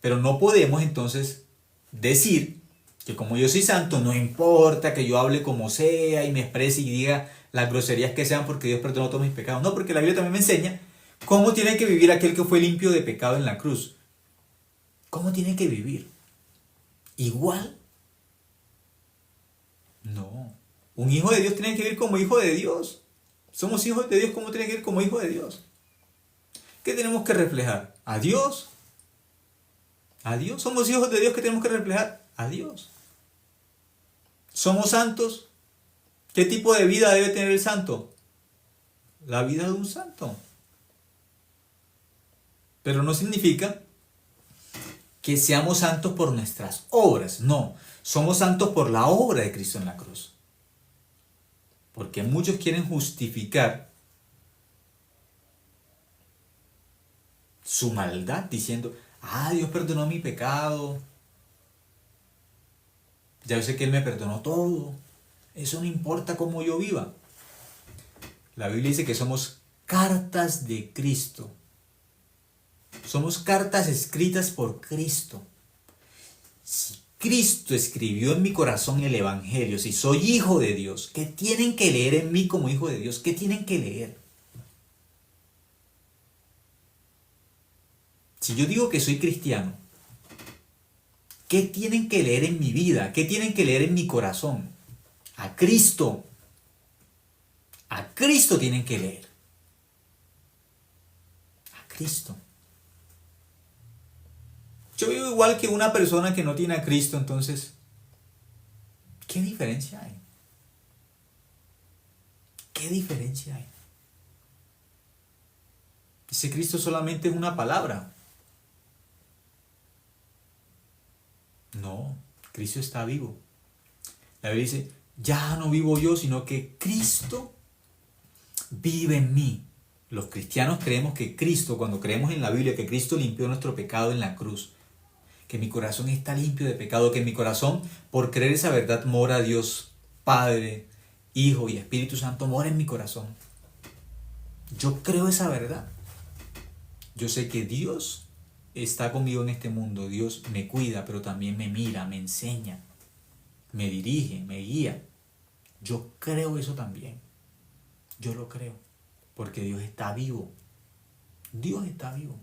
Pero no podemos entonces decir Que como yo soy santo, no importa que yo hable como sea y me exprese y diga las groserías que sean porque Dios perdonó todos mis pecados. No, porque la Biblia también me enseña cómo tiene que vivir aquel que fue limpio de pecado en la cruz. ¿Cómo tiene que vivir? ¿Igual? No. Un hijo de Dios tiene que vivir como hijo de Dios. Somos hijos de Dios, ¿cómo tiene que vivir como hijo de Dios? ¿Qué tenemos que reflejar? ¿A Dios? ¿A Dios? ¿Somos hijos de Dios que tenemos que reflejar? A Dios. ¿Somos santos? ¿Qué tipo de vida debe tener el santo? La vida de un santo. Pero no significa que seamos santos por nuestras obras. No, somos santos por la obra de Cristo en la cruz. Porque muchos quieren justificar su maldad diciendo, Dios perdonó mi pecado. Ya yo sé que Él me perdonó todo. Eso no importa cómo yo viva. La Biblia dice que somos cartas de Cristo. Somos cartas escritas por Cristo. Si Cristo escribió en mi corazón el Evangelio, si soy hijo de Dios, ¿qué tienen que leer en mí como hijo de Dios? ¿Qué tienen que leer? Si yo digo que soy cristiano, ¿qué tienen que leer en mi vida? ¿Qué tienen que leer en mi corazón? A Cristo. A Cristo tienen que leer. A Cristo. Yo vivo igual que una persona que no tiene a Cristo, entonces, ¿qué diferencia hay? ¿Qué diferencia hay? Ese Cristo solamente es una palabra. No, Cristo está vivo. La Biblia dice, ya no vivo yo, sino que Cristo vive en mí. Los cristianos creemos que Cristo, cuando creemos en la Biblia, que Cristo limpió nuestro pecado en la cruz, que mi corazón está limpio de pecado, que en mi corazón, por creer esa verdad, mora Dios Padre, Hijo y Espíritu Santo, mora en mi corazón. Yo creo esa verdad. Yo sé que Dios está conmigo en este mundo. Dios me cuida, pero también me mira, me enseña, me dirige, me guía. Yo creo eso también. Yo lo creo, porque Dios está vivo. Dios está vivo.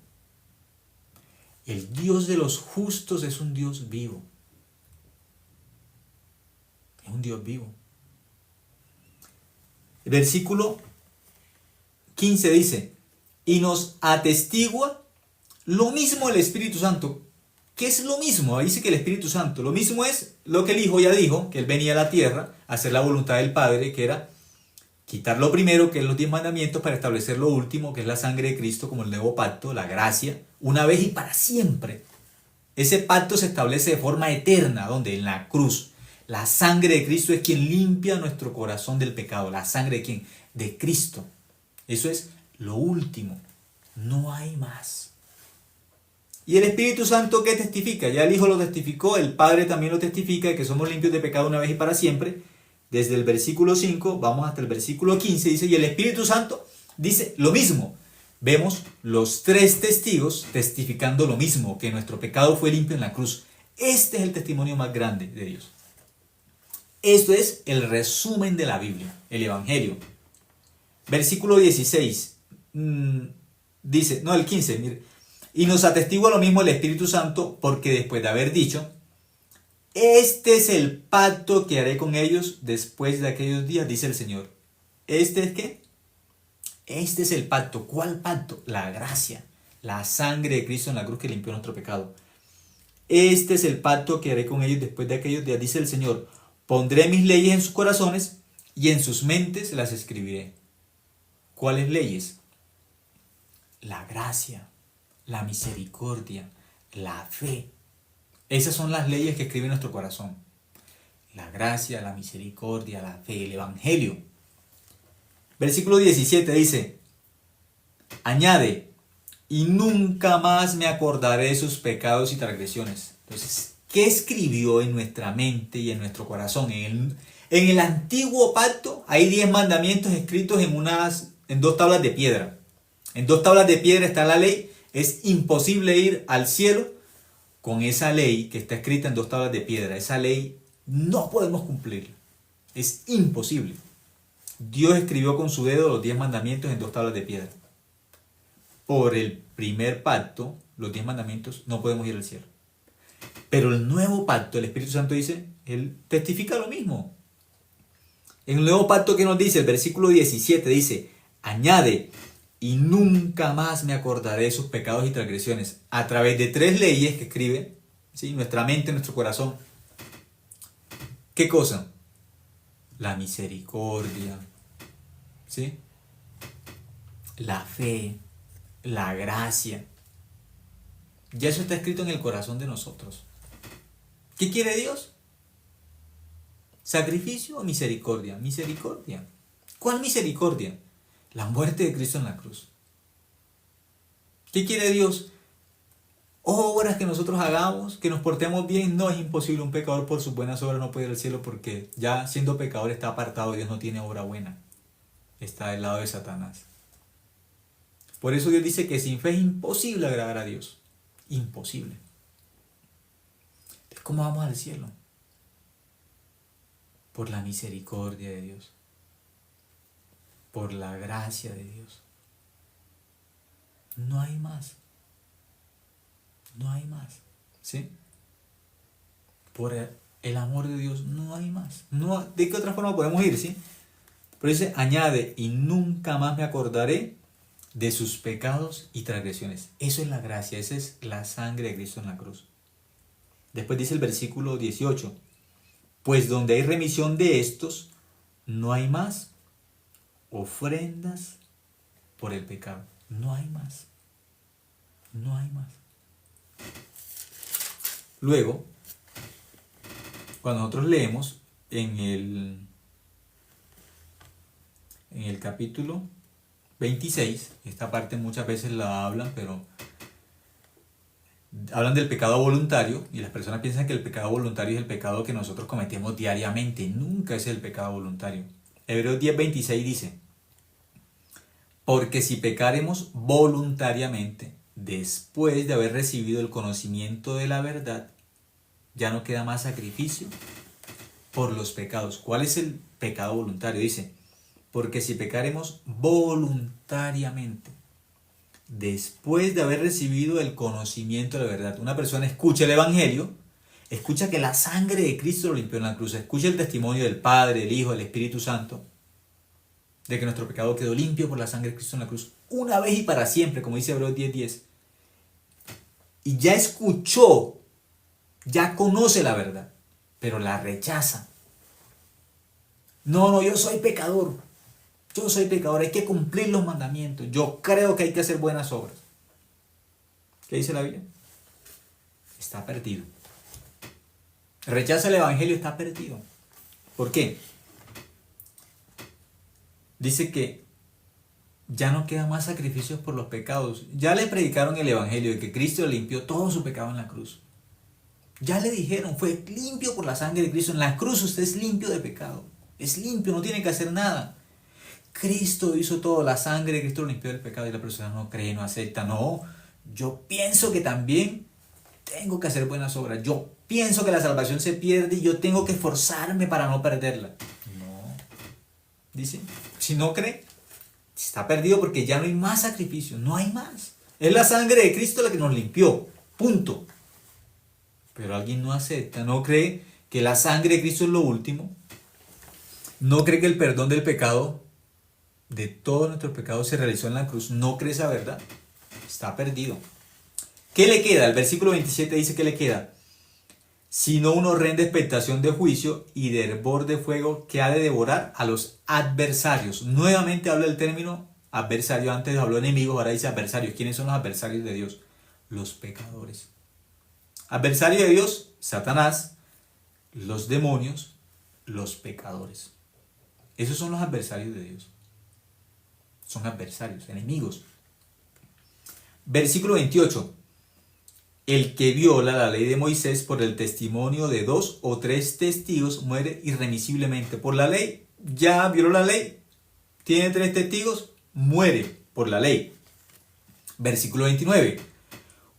El Dios de los justos es un Dios vivo. Es un Dios vivo. El versículo 15 dice, y nos atestigua lo mismo el Espíritu Santo. ¿Qué es lo mismo? Ahí dice que el Espíritu Santo. Lo mismo es lo que el Hijo ya dijo, que Él venía a la tierra a hacer la voluntad del Padre, que era quitar lo primero, que es los 10 mandamientos, para establecer lo último, que es la sangre de Cristo, como el nuevo pacto, la gracia, una vez y para siempre. Ese pacto se establece de forma eterna, donde en la cruz, la sangre de Cristo es quien limpia nuestro corazón del pecado. ¿La sangre de quién? De Cristo. Eso es lo último. No hay más. ¿Y el Espíritu Santo qué testifica? Ya el Hijo lo testificó, el Padre también lo testifica, de que somos limpios de pecado una vez y para siempre. Desde el versículo 5 vamos hasta el versículo 15, dice, y el Espíritu Santo dice lo mismo. Vemos los 3 testigos testificando lo mismo, que nuestro pecado fue limpio en la cruz. Este es el testimonio más grande de Dios. Esto es el resumen de la Biblia, el Evangelio. Versículo 16, dice, no, el 15, mire, y nos atestigua lo mismo el Espíritu Santo, porque después de haber dicho, este es el pacto que haré con ellos después de aquellos días, dice el Señor. ¿Este es qué? Este es el pacto. ¿Cuál pacto? La gracia, la sangre de Cristo en la cruz que limpió nuestro pecado. Este es el pacto que haré con ellos después de aquellos días, dice el Señor. Pondré mis leyes en sus corazones y en sus mentes las escribiré. ¿Cuáles leyes? La gracia, la misericordia, la fe. Esas son las leyes que escribe nuestro corazón. La gracia, la misericordia, la fe, el Evangelio. Versículo 17 dice, añade, y nunca más me acordaré de sus pecados y transgresiones. Entonces, ¿qué escribió en nuestra mente y en nuestro corazón? En el antiguo pacto hay 10 mandamientos escritos en 2 tablas de piedra. En 2 tablas de piedra está la ley. Es imposible ir al cielo con esa ley que está escrita en 2 tablas de piedra. Esa ley no podemos cumplirla. Es imposible. Dios escribió con su dedo los 10 mandamientos en 2 tablas de piedra. Por el primer pacto, los 10 mandamientos, no podemos ir al cielo. Pero el nuevo pacto, el Espíritu Santo dice, Él testifica lo mismo. En el nuevo pacto que nos dice, el versículo 17 dice, añade, y nunca más me acordaré de sus pecados y transgresiones. A través de 3 leyes que escribe, ¿sí? Nuestra mente, nuestro corazón. ¿Qué cosa? La misericordia, ¿sí? La fe, la gracia. Ya eso está escrito en el corazón de nosotros. ¿Qué quiere Dios? ¿Sacrificio o misericordia? Misericordia. ¿Cuál misericordia? La muerte de Cristo en la cruz. ¿Qué quiere Dios? Obras que nosotros hagamos, que nos portemos bien. No, es imposible. Un pecador por sus buenas obras no puede ir al cielo porque ya siendo pecador está apartado. Dios no tiene obra buena. Está del lado de Satanás. Por eso Dios dice que sin fe es imposible agradar a Dios. Imposible. Entonces, ¿cómo vamos al cielo? Por la misericordia de Dios. Por la gracia de Dios. No hay más. No hay más. ¿Sí? Por el amor de Dios no hay más. No, ¿de qué otra forma podemos ir? ¿Sí? Pero dice, añade, y nunca más me acordaré de sus pecados y transgresiones. Eso es la gracia, esa es la sangre de Cristo en la cruz. Después dice el versículo 18, pues donde hay remisión de estos, no hay más ofrendas por el pecado. No hay más. No hay más. Luego, cuando nosotros leemos en el capítulo 26, esta parte muchas veces la hablan, pero hablan del pecado voluntario y las personas piensan que el pecado voluntario es el pecado que nosotros cometemos diariamente. Nunca es el pecado voluntario. Hebreos 10:26 dice, porque si pecaremos voluntariamente, después de haber recibido el conocimiento de la verdad, ya no queda más sacrificio por los pecados. ¿Cuál es el pecado voluntario? Dice, porque si pecaremos voluntariamente, después de haber recibido el conocimiento de la verdad. Una persona escucha el Evangelio, escucha que la sangre de Cristo lo limpió en la cruz, escucha el testimonio del Padre, del Hijo, del Espíritu Santo, de que nuestro pecado quedó limpio por la sangre de Cristo en la cruz, una vez y para siempre, como dice Hebreos 10:10. Y ya escuchó, ya conoce la verdad, pero la rechaza. No, yo soy pecador. Yo soy pecador, hay que cumplir los mandamientos. Yo creo que hay que hacer buenas obras. ¿Qué dice la Biblia? Está perdido. Rechaza el Evangelio, está perdido. ¿Por qué? Dice que ya no quedan más sacrificios por los pecados. Ya le predicaron el Evangelio de que Cristo limpió todo su pecado en la cruz. Ya le dijeron, fue limpio por la sangre de Cristo. En la cruz usted es limpio de pecado. Es limpio, no tiene que hacer nada. Cristo hizo todo, la sangre de Cristo lo limpió del pecado y la persona no cree, no acepta. No, yo pienso que también tengo que hacer buenas obras. Yo pienso que la salvación se pierde y yo tengo que esforzarme para no perderla. No. Dice, si no cree, está perdido porque ya no hay más sacrificio, no hay más. Es la sangre de Cristo la que nos limpió, punto. Pero alguien no acepta, no cree que la sangre de Cristo es lo último. No cree que el perdón del pecado, de todos nuestros pecados, se realizó en la cruz. No cree esa verdad. Está perdido. ¿Qué le queda? El versículo 27 dice que le queda. Sino una horrenda expectación de juicio y de hervor de fuego que ha de devorar a los adversarios. Nuevamente habla el término adversario. Antes habló enemigos, ahora dice adversarios. ¿Quiénes son los adversarios de Dios? Los pecadores. Adversario de Dios, Satanás, los demonios, los pecadores. Esos son los adversarios de Dios. Son adversarios, enemigos. Versículo 28. El que viola la ley de Moisés por el testimonio de 2 o 3 testigos muere irremisiblemente. Por la ley, ya violó la ley. Tiene 3 testigos, muere por la ley. Versículo 29.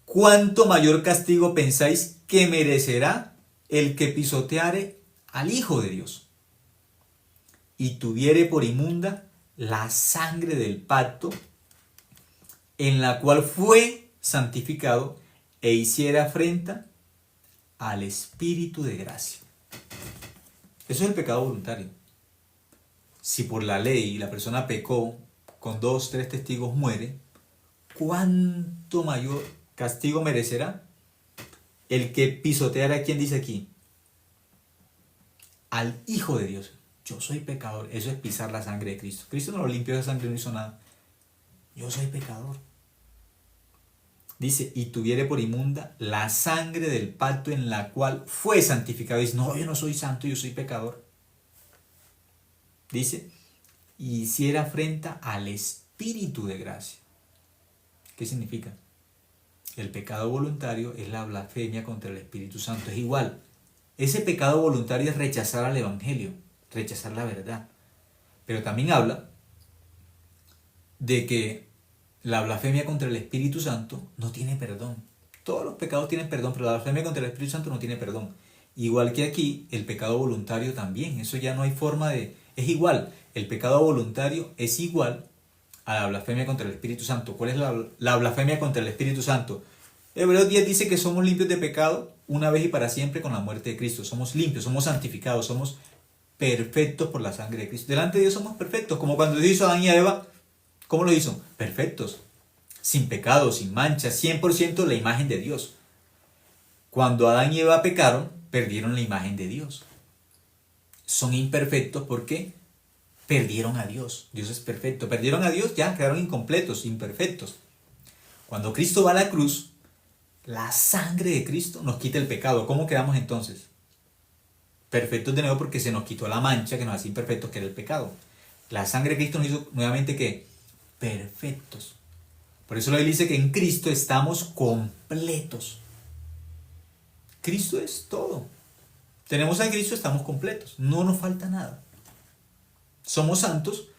¿cuánto mayor castigo pensáis que merecerá el que pisoteare al Hijo de Dios y tuviere por inmunda la sangre del pacto en la cual fue santificado e hiciera afrenta al Espíritu de gracia? Eso es el pecado voluntario. Si por la ley la persona pecó, con 2, 3 testigos muere, ¿cuánto mayor castigo merecerá el que pisoteara? ¿Quién dice aquí? Al Hijo de Dios. Yo soy pecador. Eso es pisar la sangre de Cristo. Cristo no lo limpió de sangre, no hizo nada. Yo soy pecador. Dice, y tuviere por inmunda la sangre del pacto en la cual fue santificado. Dice, no, yo no soy santo, yo soy pecador. Dice, y hiciera afrenta al Espíritu de gracia. ¿Qué significa? El pecado voluntario es la blasfemia contra el Espíritu Santo. Es igual. Ese pecado voluntario es rechazar al Evangelio, rechazar la verdad. Pero también habla de que la blasfemia contra el Espíritu Santo no tiene perdón. Todos los pecados tienen perdón, pero la blasfemia contra el Espíritu Santo no tiene perdón. Igual que aquí, el pecado voluntario también. Eso ya no hay forma de... Es igual. El pecado voluntario es igual a la blasfemia contra el Espíritu Santo. ¿Cuál es la blasfemia contra el Espíritu Santo? Hebreos 10 dice que somos limpios de pecado una vez y para siempre con la muerte de Cristo. Somos limpios, somos santificados, somos perfectos por la sangre de Cristo. Delante de Dios somos perfectos, como cuando Dios hizo a Adán y a Eva. ¿Cómo lo hizo? Perfectos, sin pecado, sin mancha, 100% la imagen de Dios. Cuando Adán y Eva pecaron, perdieron la imagen de Dios. Son imperfectos porque perdieron a Dios. Dios es perfecto. Perdieron a Dios, ya quedaron incompletos, imperfectos. Cuando Cristo va a la cruz, la sangre de Cristo nos quita el pecado. ¿Cómo quedamos entonces? Perfectos de nuevo porque se nos quitó la mancha que nos hacía imperfectos, que era el pecado. La sangre de Cristo nos hizo nuevamente ¿qué? Perfectos. Por eso la Biblia dice que en Cristo estamos completos. Cristo es todo. Tenemos a Cristo, estamos completos. No nos falta nada. Somos santos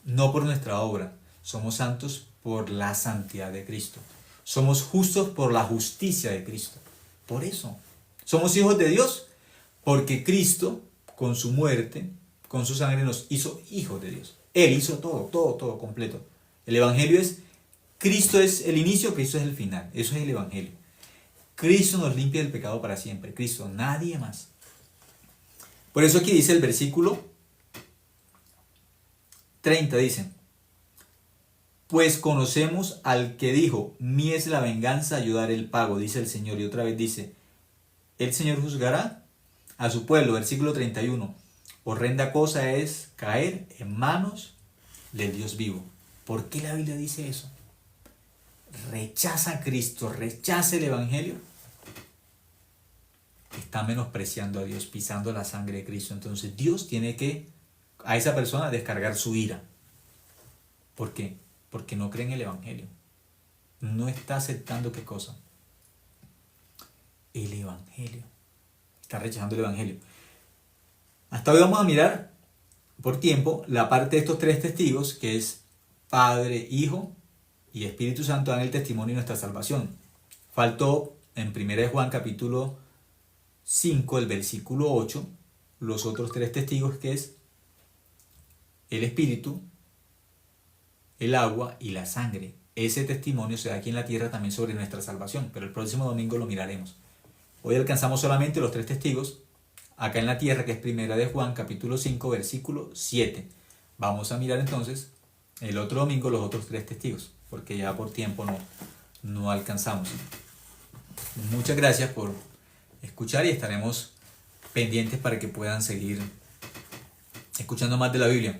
no por nuestra obra. Somos santos por la santidad de Cristo. Somos justos por la justicia de Cristo. Por eso. Somos hijos de Dios porque Cristo, con su muerte, con su sangre, nos hizo hijos de Dios. Él hizo todo completo. El Evangelio es, Cristo es el inicio, Cristo es el final. Eso es el Evangelio. Cristo nos limpia del pecado para siempre. Cristo, nadie más. Por eso aquí dice el versículo 30, dice, pues conocemos al que dijo, mía es la venganza, yo daré el pago, dice el Señor. Y otra vez dice, el Señor juzgará a su pueblo. Versículo 31, horrenda cosa es caer en manos del Dios vivo. ¿Por qué la Biblia dice eso? Rechaza a Cristo, rechaza el Evangelio, está menospreciando a Dios, pisando la sangre de Cristo. Entonces Dios tiene que a esa persona descargar su ira. ¿Por qué? Porque no cree en el Evangelio. No está aceptando ¿qué cosa? El Evangelio. Está rechazando el Evangelio. Hasta hoy vamos a mirar, por tiempo, la parte de estos 3 testigos, que es Padre, Hijo y Espíritu Santo, dan el testimonio de nuestra salvación. Faltó en 1 Juan capítulo 5, el versículo 8, los otros 3 testigos, que es el Espíritu, el agua y la sangre. Ese testimonio se da aquí en la tierra también sobre nuestra salvación, pero el próximo domingo lo miraremos. Hoy alcanzamos solamente los 3 testigos acá en la tierra, que es 1 Juan capítulo 5, versículo 7. Vamos a mirar entonces el otro domingo los otros 3 testigos, porque ya por tiempo no alcanzamos. Muchas gracias por escuchar y estaremos pendientes para que puedan seguir escuchando más de la Biblia.